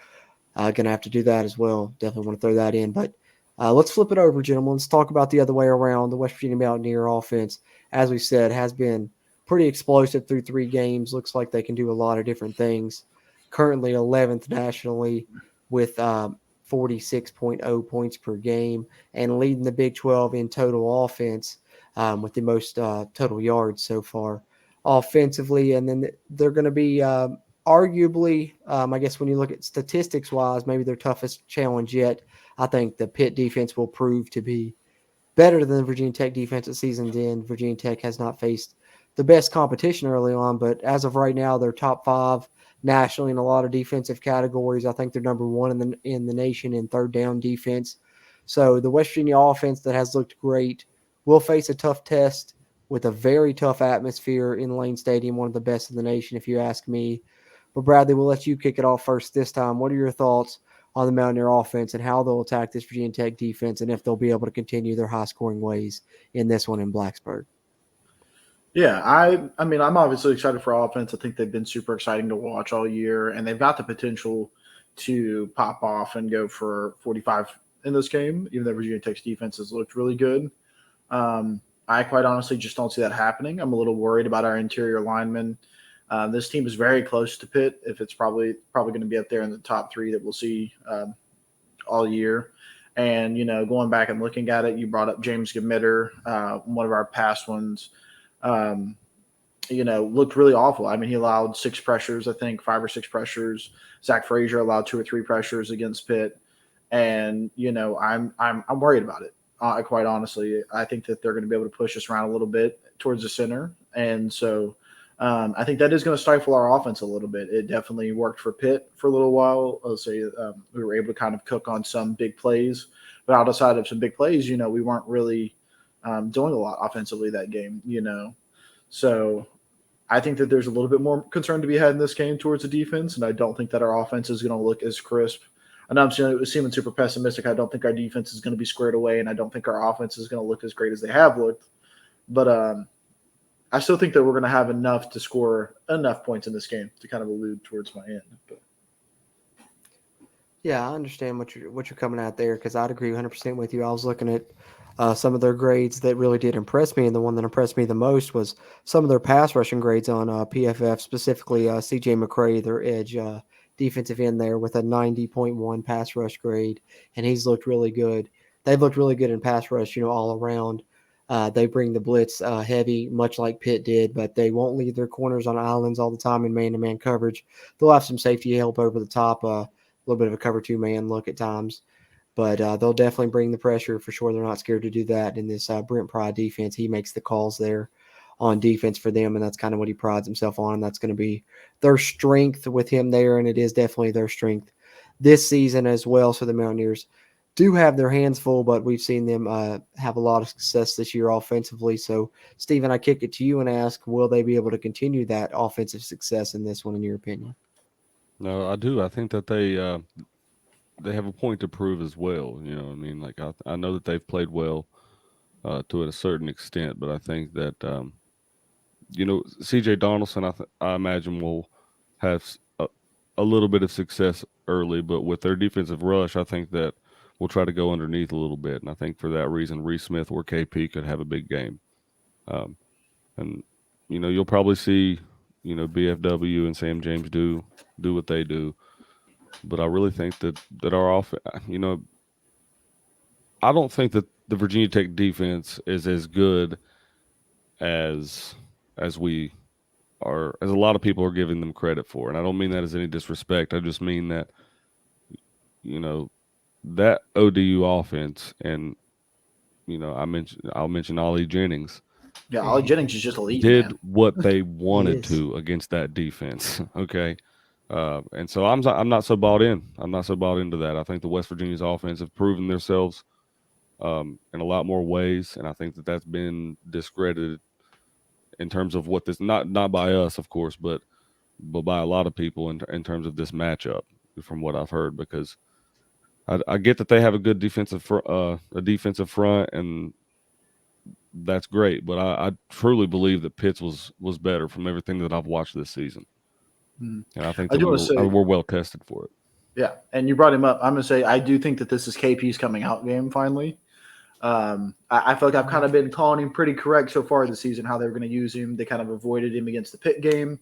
going to have to do that as well. Definitely want to throw that in. But let's flip it over, gentlemen. Let's talk about the other way around. The West Virginia Mountaineer offense, as we said, has been pretty explosive through 3 games. Looks like they can do a lot of different things. Currently 11th nationally with 46.0 points per game and leading the Big 12 in total offense with the most total yards so far offensively. And then they're going to be arguably, I guess when you look at statistics-wise, maybe their toughest challenge yet. I think the Pitt defense will prove to be better than the Virginia Tech defense at season's end. Virginia Tech has not faced the best competition early on, but as of right now, they're top 5 nationally in a lot of defensive categories. I think they're number 1 in the nation in third down defense. So the West Virginia offense that has looked great will face a tough test with a very tough atmosphere in Lane Stadium, one of the best in the nation, if you ask me. But Bradley, we'll let you kick it off first this time. What are your thoughts on the Mountaineer offense and how they'll attack this Virginia Tech defense and if they'll be able to continue their high-scoring ways in this one in Blacksburg? Yeah, I mean, I'm obviously excited for offense. I think they've been super exciting to watch all year, and they've got the potential to pop off and go for 45 in this game, even though Virginia Tech's defense has looked really good. I quite honestly just don't see that happening. I'm a little worried about our interior linemen. This team is very close to Pitt. If it's probably going to be up there in the top 3 that we'll see all year. And, going back and looking at it, you brought up James Gamitter, one of our past ones. Looked really awful. I mean, he allowed 6 pressures, I think 5 or 6 pressures. Zach Frazier allowed 2 or 3 pressures against Pitt. And, I'm worried about it. Quite honestly, I think that they're going to be able to push us around a little bit towards the center. And so I think that is going to stifle our offense a little bit. It definitely worked for Pitt for a little while. I'll say we were able to kind of cook on some big plays. But outside of some big plays, we weren't really doing a lot offensively that game, So I think that there's a little bit more concern to be had in this game towards the defense, and I don't think that our offense is going to look as crisp. I know I'm seeming super pessimistic. I don't think our defense is going to be squared away, and I don't think our offense is going to look as great as they have looked. But I still think that we're going to have enough to score enough points in this game to kind of allude towards my end. But. Yeah, I understand what you're coming at there because I'd agree 100% with you. I was looking at some of their grades that really did impress me, and the one that impressed me the most was some of their pass rushing grades on PFF, specifically C.J. McCray, their edge defensive end there with a 90.1 pass rush grade, and he's looked really good. They've looked really good in pass rush, all around. They bring the blitz heavy, much like Pitt did, but they won't leave their corners on islands all the time in man-to-man coverage. They'll have some safety help over the top, a little bit of a cover 2 man look at times. But they'll definitely bring the pressure for sure. They're not scared to do that in this Brent Pry defense. He makes the calls there on defense for them, and that's kind of what he prides himself on, and that's going to be their strength with him there, and it is definitely their strength this season as well. So the Mountaineers do have their hands full, but we've seen them have a lot of success this year offensively. So, Stephen, I kick it to you and ask, will they be able to continue that offensive success in this one, in your opinion? No, I do. I think that they have a point to prove as well. I know that they've played well to a certain extent, but I think that C.J. Donaldson, I imagine will have a little bit of success early, but with their defensive rush, I think that we'll try to go underneath a little bit, and I think for that reason, Reese Smith or KP could have a big game, and you'll probably see BFW and Sam James do what they do. But I really think that our offense, I don't think that the Virginia Tech defense is as good as we as a lot of people are giving them credit for. And I don't mean that as any disrespect. I just mean that, that ODU offense, and, I'll mention Ollie Jennings. Yeah, Ollie Jennings is just elite, Did man. what they wanted is. to against that defense. Okay. And so I'm not so bought in. I'm not so bought into that. I think the West Virginia's offense have proven themselves in a lot more ways, and I think that that's been discredited in terms of what this not by us, of course, but by a lot of people in terms of this matchup, from what I've heard. Because I get that they have a good defensive front, and that's great. But I truly believe that Pitts was better from everything that I've watched this season. And I think that we're well tested for it. Yeah, and you brought him up. I'm going to say I do think that this is KP's coming out game finally. I feel like I've kind of been calling him pretty correct so far this season, how they were going to use him. They kind of avoided him against the Pitt game.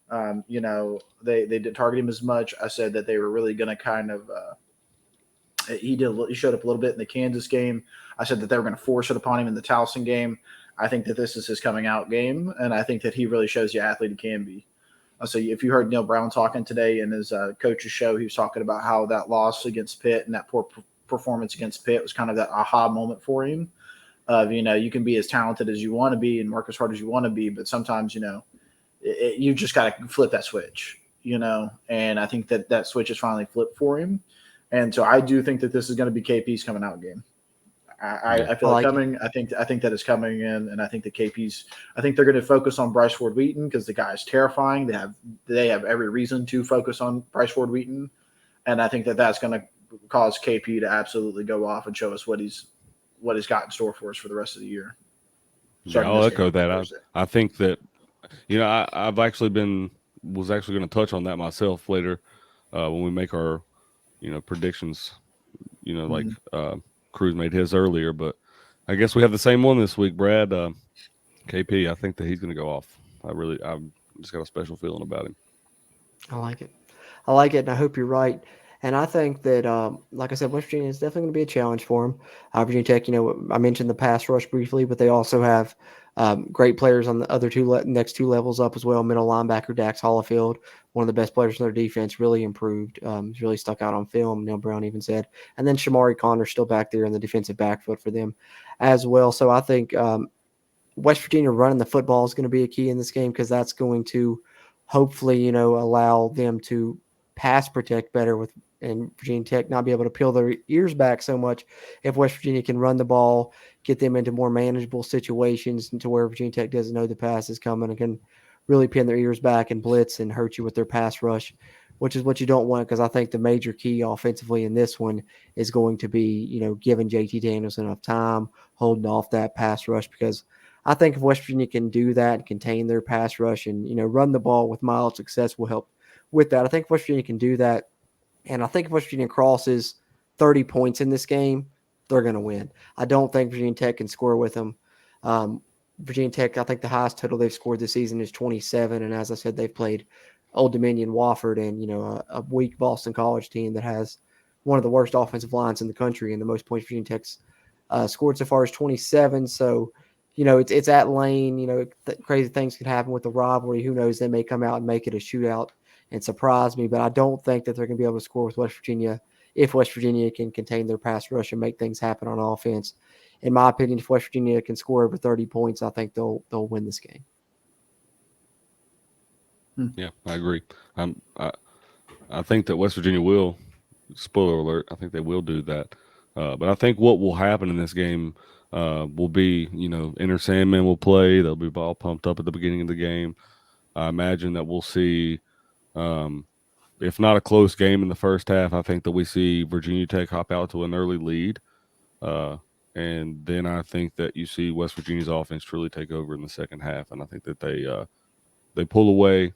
They didn't target him as much. I said that they were really going to kind of he showed up a little bit in the Kansas game. I said that they were going to force it upon him in the Towson game. I think that this is his coming out game, and I think that he really shows the athlete he can be. So if you heard Neil Brown talking today in his coach's show, he was talking about how that loss against Pitt and that poor performance against Pitt was kind of that aha moment for him. You can be as talented as you want to be and work as hard as you want to be, but sometimes, you just got to flip that switch, and I think that switch is finally flipped for him. And so I do think that this is going to be KP's coming out game. I feel it coming. I think that is coming in, and I think the KP's. I think they're going to focus on Bryce Ford Wheaton because the guy is terrifying. They have every reason to focus on Bryce Ford Wheaton, and I think that that's going to cause KP to absolutely go off and show us what he's got in store for us for the rest of the year. Yeah, I'll echo that. I think that I've actually was actually going to touch on that myself later when we make our predictions. Like. Cruz made his earlier, but I guess we have the same one this week, Brad. KP, I think that he's going to go off. I've just got a special feeling about him. I like it, and I hope you're right. And I think that, like I said, West Virginia is definitely going to be a challenge for them. Virginia Tech, I mentioned the pass rush briefly, but they also have great players on the other next two levels up as well. Middle linebacker Dax Hollifield, one of the best players in their defense, really improved. He's really stuck out on film, Neil Brown even said. And then Shamari Connor still back there in the defensive backfield for them as well. So I think West Virginia running the football is going to be a key in this game because that's going to hopefully, allow them to pass protect better and Virginia Tech not be able to peel their ears back so much if West Virginia can run the ball, get them into more manageable situations to where Virginia Tech doesn't know the pass is coming and can really pin their ears back and blitz and hurt you with their pass rush, which is what you don't want because I think the major key offensively in this one is going to be, giving JT Daniels enough time, holding off that pass rush because I think if West Virginia can do that and contain their pass rush and, run the ball with mild success will help with that. I think West Virginia can do that. And I think if West Virginia crosses 30 points in this game, they're going to win. I don't think Virginia Tech can score with them. Virginia Tech, I think the highest total they've scored this season is 27. And as I said, they've played Old Dominion, Wofford, and, a weak Boston College team that has one of the worst offensive lines in the country. And the most points Virginia Tech's scored so far is 27. So, it's at Lane. Crazy things could happen with the rivalry. Who knows? They may come out and make it a shootout and surprise me, but I don't think that they're going to be able to score with West Virginia if West Virginia can contain their pass rush and make things happen on offense. In my opinion, if West Virginia can score over 30 points, I think they'll win this game. Yeah, I agree. I think that West Virginia will, spoiler alert, I think they will do that. But I think what will happen in this game will be, Inner Sandman will play. They'll be all pumped up at the beginning of the game. I imagine that we'll see, if not a close game in the first half, I think that we see Virginia Tech hop out to an early lead. And then I think that you see West Virginia's offense truly take over in the second half. And I think that they pull away.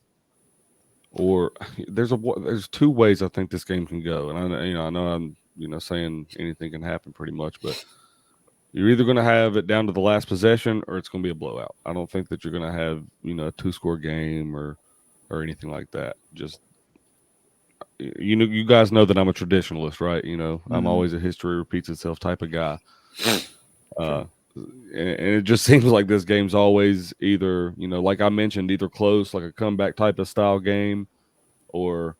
Or there's two ways I think this game can go. And I know I'm saying anything can happen pretty much, but you're either going to have it down to the last possession or it's going to be a blowout. I don't think that you're going to have, a 2-score game or anything like that. Just, you guys know that I'm a traditionalist, right? I'm always a history repeats itself type of guy. and it just seems like this game's always either, like I mentioned, either close, like a comeback type of style game, or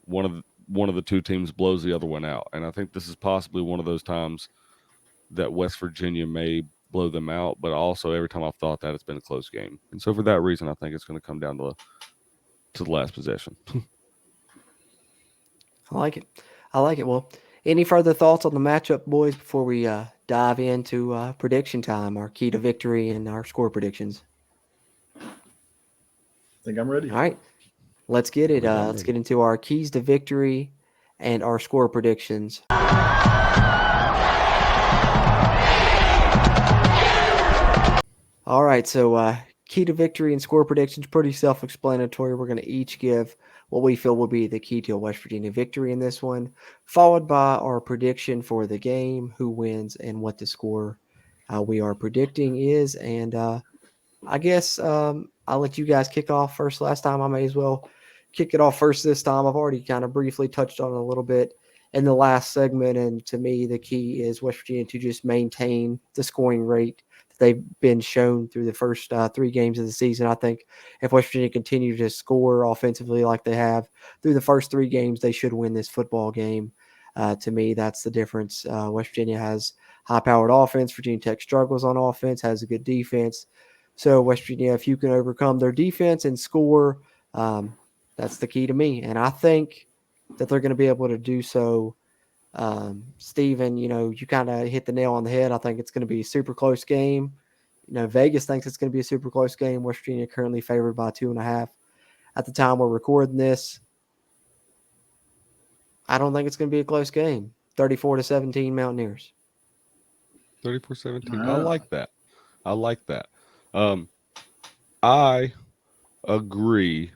one of the two teams blows the other one out. And I think this is possibly one of those times that West Virginia may blow them out, but also every time I've thought that, it's been a close game. And so for that reason, I think it's going to come down to the last possession. I like it. Well, any further thoughts on the matchup, boys, before we dive into prediction time, our key to victory and our score predictions? I think I'm ready. All right. Let's get it. Let's get into our keys to victory and our score predictions. All right, so key to victory and score predictions, pretty self-explanatory. We're going to each give what we feel will be the key to a West Virginia victory in this one, followed by our prediction for the game, who wins, and what the score we are predicting is. And I guess I'll let you guys kick off first. Last time I may as well kick it off first this time. I've already kind of briefly touched on it a little bit in the last segment, and to me, the key is West Virginia to just maintain the scoring rate they've been shown through the first 3 games of the season. I think if West Virginia continue to score offensively like they have through the first 3 games, they should win this football game. To me, that's the difference. West Virginia has high-powered offense. Virginia Tech struggles on offense, has a good defense. So West Virginia, if you can overcome their defense and score, that's the key to me. And I think that they're going to be able to do so. Steven, you kind of hit the nail on the head. I think it's going to be a super close game. Vegas thinks it's going to be a super close game. West Virginia currently favored by 2.5 at the time we're recording this. I don't think it's going to be a close game. 34-17 Mountaineers. 34-17. I like that. I agree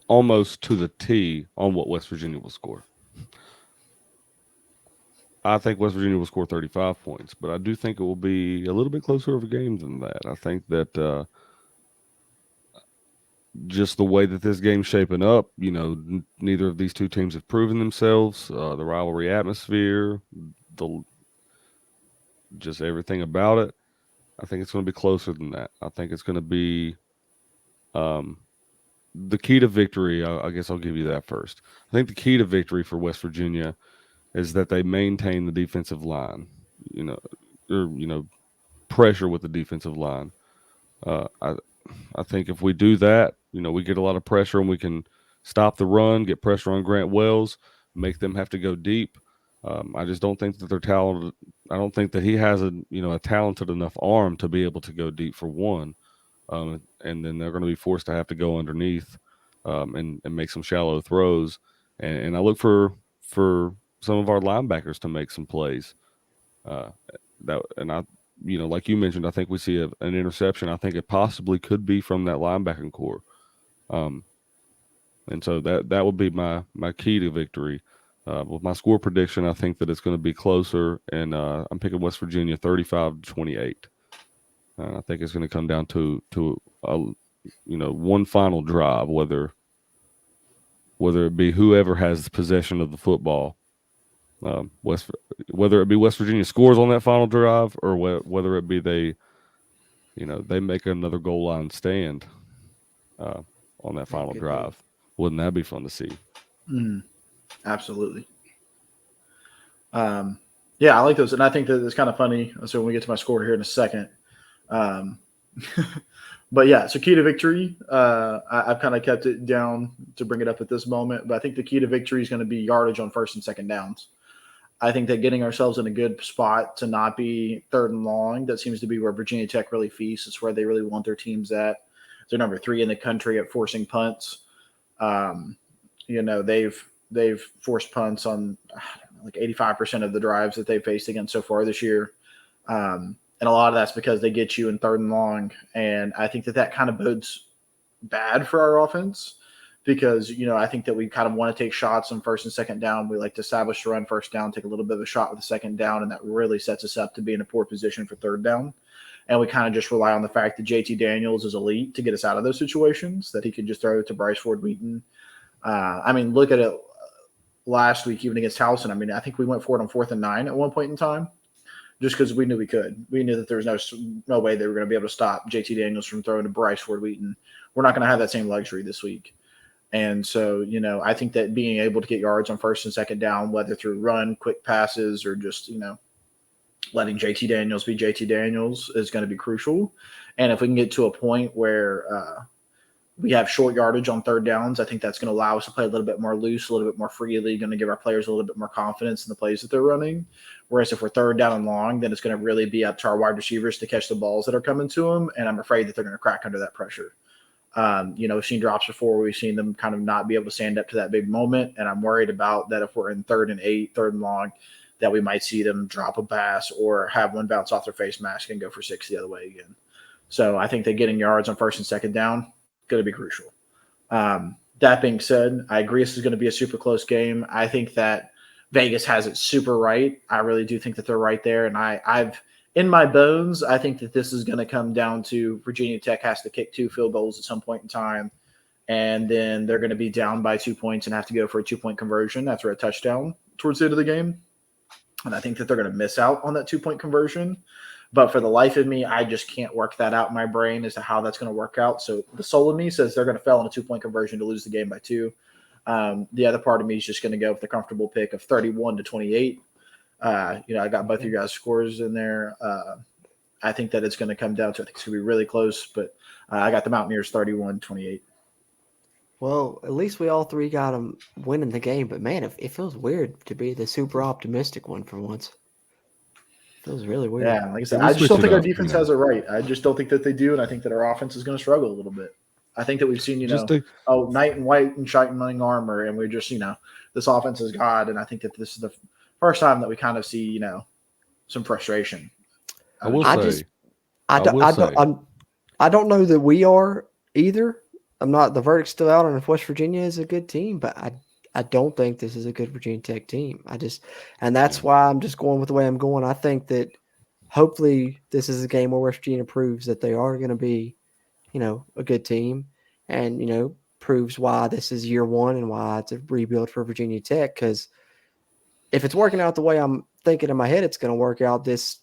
almost to the T on what West Virginia will score. I think West Virginia will score 35 points, but I do think it will be a little bit closer of a game than that. I think that just the way that this game's shaping up, neither of these two teams have proven themselves. The rivalry atmosphere, just everything about it. I think it's going to be closer than that. I think it's going to be the key to victory. I guess I'll give you that first. I think the key to victory for West Virginia is that they maintain the defensive line, pressure with the defensive line. I think if we do that, we get a lot of pressure and we can stop the run, get pressure on Grant Wells, make them have to go deep. I just don't think that they're talented. I don't think that he has a talented enough arm to be able to go deep for one. And then they're going to be forced to have to go underneath and make some shallow throws. And I look for some of our linebackers to make some plays. Like you mentioned, I think we see an interception. I think it possibly could be from that linebacking core. And so that would be my key to victory. With my score prediction, I think that it's going to be closer, and I'm picking West Virginia 35-28. I think it's going to come down to one final drive, whether it be whoever has possession of the football, whether it be West Virginia scores on that final drive, or whether it be they make another goal line stand on that final drive. Wouldn't that be fun to see? Absolutely. Yeah, I like those, and I think that it's kind of funny. So when we get to my score here in a second. But yeah, so key to victory, I've kind of kept it down to bring it up at this moment, but I think the key to victory is going to be yardage on first and second downs. I think that getting ourselves in a good spot to not be 3rd and long, that seems to be where Virginia Tech really feasts. It's where they really want their teams at. They're number 3 in the country at forcing punts. They've forced punts on like 85% of the drives that they've faced against so far this year. And a lot of that's because they get you in 3rd and long. And I think that kind of bodes bad for our offense because, I think that we kind of want to take shots on first and second down. We like to establish the run first down, take a little bit of a shot with the second down, and that really sets us up to be in a poor position for 3rd down. And we kind of just rely on the fact that JT Daniels is elite to get us out of those situations, that he can just throw it to Bryce Ford Wheaton. Look at it last week, even against Towson. I think we went for it on 4th and 9 at one point in time. just because we knew we could. We knew that there was no way they were going to be able to stop JT Daniels from throwing to Bryce Ford Wheaton. We're not going to have that same luxury this week. And so, I think that being able to get yards on first and second down, whether through run, quick passes, or just, letting JT Daniels be JT Daniels is going to be crucial. And if we can get to a point where we have short yardage on third downs, I think that's going to allow us to play a little bit more loose, a little bit more freely, going to give our players a little bit more confidence in the plays that they're running. Whereas if we're third down and long, then it's going to really be up to our wide receivers to catch the balls that are coming to them. And I'm afraid that they're going to crack under that pressure. We've seen drops before. We've seen them kind of not be able to stand up to that big moment. And I'm worried about that if we're in 3rd and 8, 3rd and long, that we might see them drop a pass or have one bounce off their face mask and go for 6 the other way again. So I think that getting yards on first and second down going to be crucial. That being said, I agree this is going to be a super close game. I think that Vegas has it super right. I really do think that they're right there. And I've in my bones, I think that this is going to come down to Virginia Tech has to kick 2 field goals at some point in time. And then they're going to be down by 2 points and have to go for a 2-point conversion after a touchdown towards the end of the game. And I think that they're going to miss out on that 2-point conversion. But for the life of me, I just can't work that out in my brain as to how that's going to work out. So the soul of me says they're going to fail on a 2-point conversion to lose the game by 2. The other part of me is just going to go with the comfortable pick of 31-28. I got both of you guys' scores in there. I think that it's going to come down to, I think it's going to be really close, but I got the Mountaineers 31-28. Well, at least we all three got them winning the game. But, man, it feels weird to be the super optimistic one for once. It feels really weird. Yeah, like I said, I just don't think our defense has it right. I just don't think that they do, and I think that our offense is going to struggle a little bit. I think that we've seen, knight in white and shining armor, and we're just, this offense is God, and I think that this is the first time that we kind of see, some frustration. I don't know that we are either. The verdict's still out on if West Virginia is a good team, but I don't think this is a good Virginia Tech team. And that's why I'm just going with the way I'm going. I think that hopefully this is a game where West Virginia proves that they are going to be, a good team and, proves why this is year one and why it's a rebuild for Virginia Tech. Because if it's working out the way I'm thinking in my head, it's going to work out. This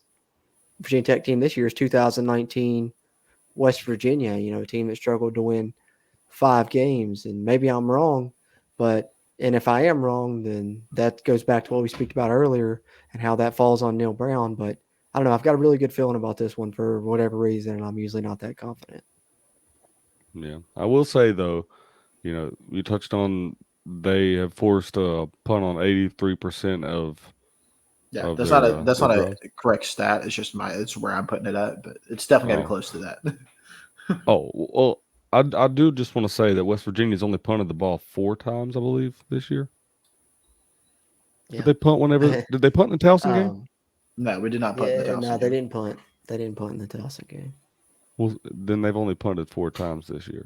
Virginia Tech team this year is 2019 West Virginia, a team that struggled to win 5 games. And maybe I'm wrong, and if I am wrong, then that goes back to what we spoke about earlier and how that falls on Neil Brown. But I don't know. I've got a really good feeling about this one for whatever reason, and I'm usually not that confident. Yeah. I will say, though, you touched on they have forced a punt on 83% of. Yeah, that's not a correct stat. It's just it's where I'm putting it at, but it's definitely getting close to that. Oh, well, I do just want to say that West Virginia's only punted the ball 4 times, I believe, this year. Yeah. Did they punt did they punt in the Towson game? No, we did not punt in the Towson game. No, they didn't punt. They didn't punt in the Towson game. Well, then they've only punted 4 times this year.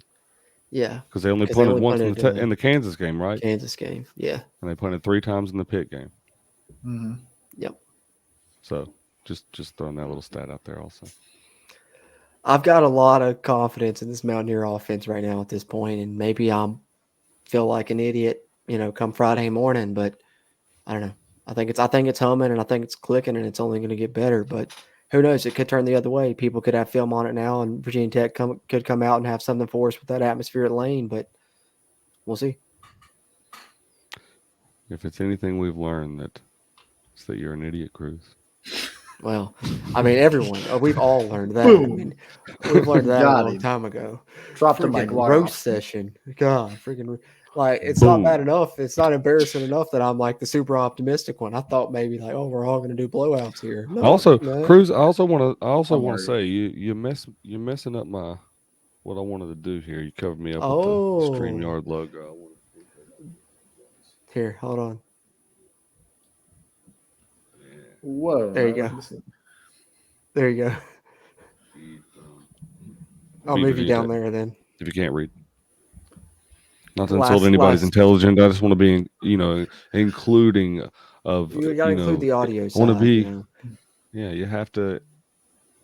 Yeah. Because they only punted once in the Kansas game, right? Kansas game, yeah. And they punted 3 times in the Pitt game. Mm-hmm. Yep. So just throwing that little stat out there also. I've got a lot of confidence in this Mountaineer offense right now at this point, and maybe I'm feel like an idiot, come Friday morning, but I don't know. I think it's humming and I think it's clicking and it's only going to get better, but who knows? It could turn the other way. People could have film on it now, and Virginia Tech could come out and have something for us with that atmosphere at Lane, but we'll see. If it's anything we've learned, it's that you're an idiot, Cruz. Well, everyone. We've all learned that. We've learned that a long time ago. Dropped the mic. Roast session. God, freaking. It's not bad enough. It's not embarrassing enough that I'm the super optimistic one. I thought maybe we're all going to do blowouts here. No, Cruz. I also want to say you're messing up what I wanted to do here. You covered me up with the StreamYard logo. Here, hold on. Whoa. There you go. There you go. I'll move you down there then. If you can't read. Not to insult anybody's intelligence. I just want to be, including of. You got to include the audio side. I want to be. Yeah, you have to.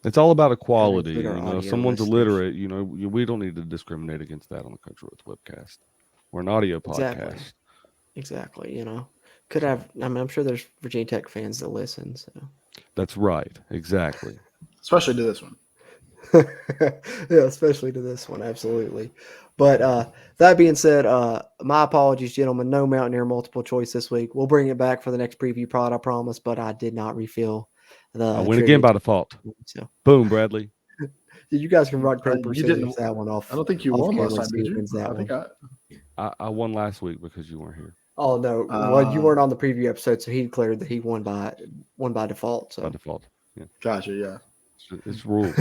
It's all about equality. If someone's illiterate, we don't need to discriminate against that on the Country Roads Webcast. We're an audio podcast. Exactly. Could have. I'm sure there's Virginia Tech fans that listen. So. That's right. Exactly. Especially to this one. Yeah, especially to this one, absolutely. But that being said, my apologies, gentlemen. No Mountaineer multiple choice this week. We'll bring it back for the next preview pod, I promise. But I did not refill the. I win again by default. So, boom, Bradley. you guys can rock paper You scissors didn't. that one off. I don't think you off won camera, last time, did you? Stevens, that I think one. I won last week because you weren't here. Oh no! Well, you weren't on the preview episode, so he declared that he won by default. So By default. Yeah. Gotcha. Yeah. It's rules.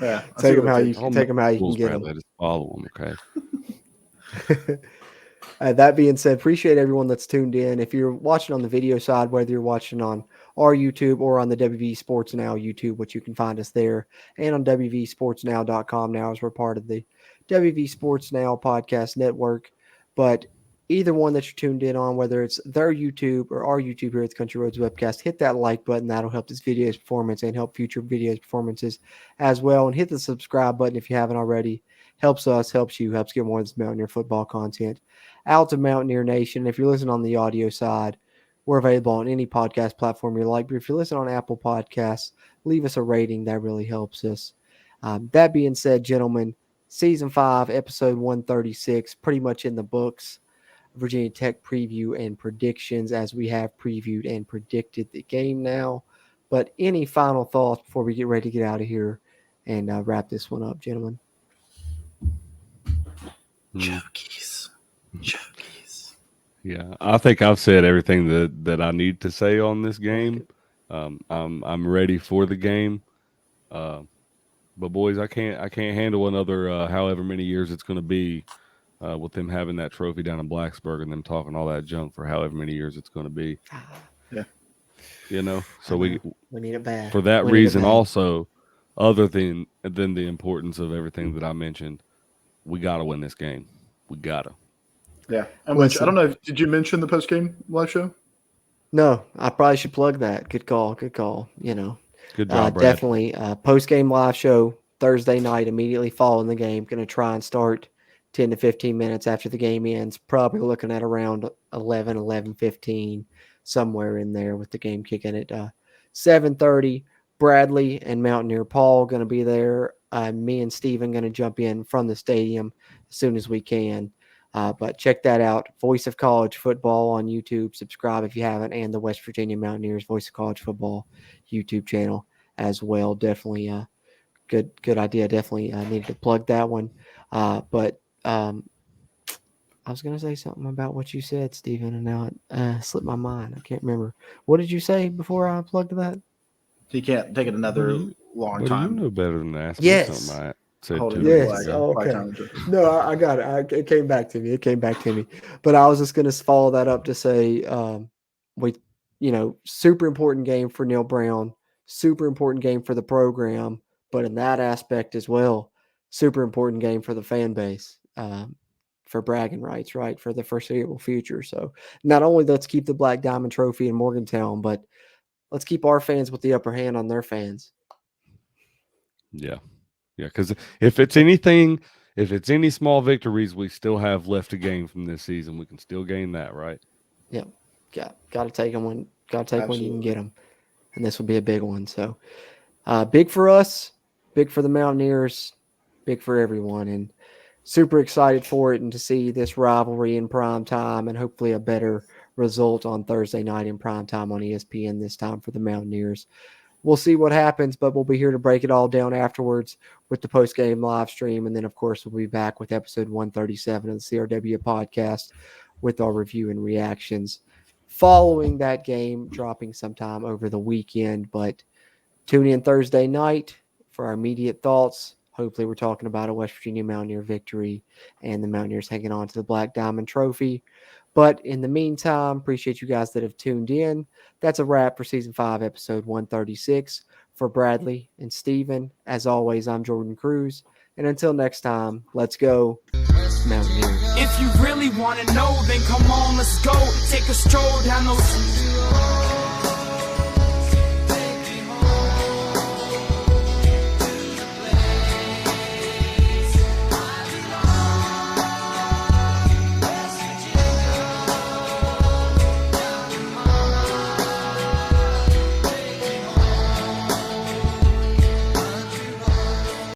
Yeah. take them how you can get rules, them. Bradley. Just follow them, okay? That being said, appreciate everyone that's tuned in. If you're watching on the video side, whether you're watching on our YouTube or on the WV Sports Now YouTube, which you can find us there, and on WVSportsNow.com now, as we're part of the WV Sports Now podcast network. But either one that you're tuned in on, whether it's their YouTube or our YouTube here at the Country Roads Webcast, hit that like button. That'll help this video's performance and help future videos performances as well. And hit the subscribe button if you haven't already. Helps us, helps you, helps get more of this Mountaineer football content out to Mountaineer Nation. If you're listening on the audio side, we're available on any podcast platform you like. But if you're listening on Apple Podcasts, leave us a rating. That really helps us. That being said, gentlemen, Season 5, Episode 136, pretty much in the books. Virginia Tech preview and predictions as we have previewed and predicted the game now. But any final thoughts before we get ready to get out of here and wrap this one up, gentlemen? Jokies. Yeah, I think I've said everything that I need to say on this game. I'm ready for the game. But boys, I can't handle another however many years it's going to be with them having that trophy down in Blacksburg and them talking all that junk for however many years it's going to be. Yeah. You know, so we need it bad. For that reason also, other than the importance of everything that I mentioned, we got to win this game. We got to. Yeah. And which, I don't know, did you mention the post-game live show? No, I probably should plug that. Good call. You know, good job, Brad. Definitely post-game live show Thursday night, immediately following the game. Going to try and start 10 to 15 minutes after the game ends. Probably looking at around 11:15, somewhere in there with the game kicking at 7:30. Bradley and Mountaineer Paul going to be there. Me and Steven going to jump in from the stadium as soon as we can. But check that out. Voice of College Football on YouTube. Subscribe if you haven't. And the West Virginia Mountaineers Voice of College Football YouTube channel as well. Definitely good idea. Definitely needed to plug that one. But I was going to say something about what you said, Stephen, and now it slipped my mind. I can't remember. What did you say before I plugged that? He can't take it another long time. You know better than that. Yes. I said Yes. Oh, okay. No, I got it. It came back to me. But I was just going to follow that up to say, super important game for Neil Brown, super important game for the program, but in that aspect as well, super important game for the fan base, for bragging rights, right, for the foreseeable future. So not only let's keep the Black Diamond Trophy in Morgantown, but let's keep our fans with the upper hand on their fans. Yeah. Yeah, because if it's any small victories we still have left to gain from this season, we can still gain that, right? Yeah, got to take them when you can get them, and this will be a big one. So, big for us, big for the Mountaineers, big for everyone, and super excited for it and to see this rivalry in prime time, and hopefully a better result on Thursday night in prime time on ESPN this time for the Mountaineers. We'll see what happens, but we'll be here to break it all down afterwards with the post-game live stream. And then, of course, we'll be back with episode 137 of the CRW podcast with our review and reactions following that game, dropping sometime over the weekend. But tune in Thursday night for our immediate thoughts. Hopefully we're talking about a West Virginia Mountaineer victory and the Mountaineers hanging on to the Black Diamond Trophy. But in the meantime, appreciate you guys that have tuned in. That's a wrap for Season 5, Episode 136. For Bradley and Steven, as always, I'm Jordan Cruz. And until next time, let's go Mountaineers. If you really want to know, then come on, let's go. Take a stroll down those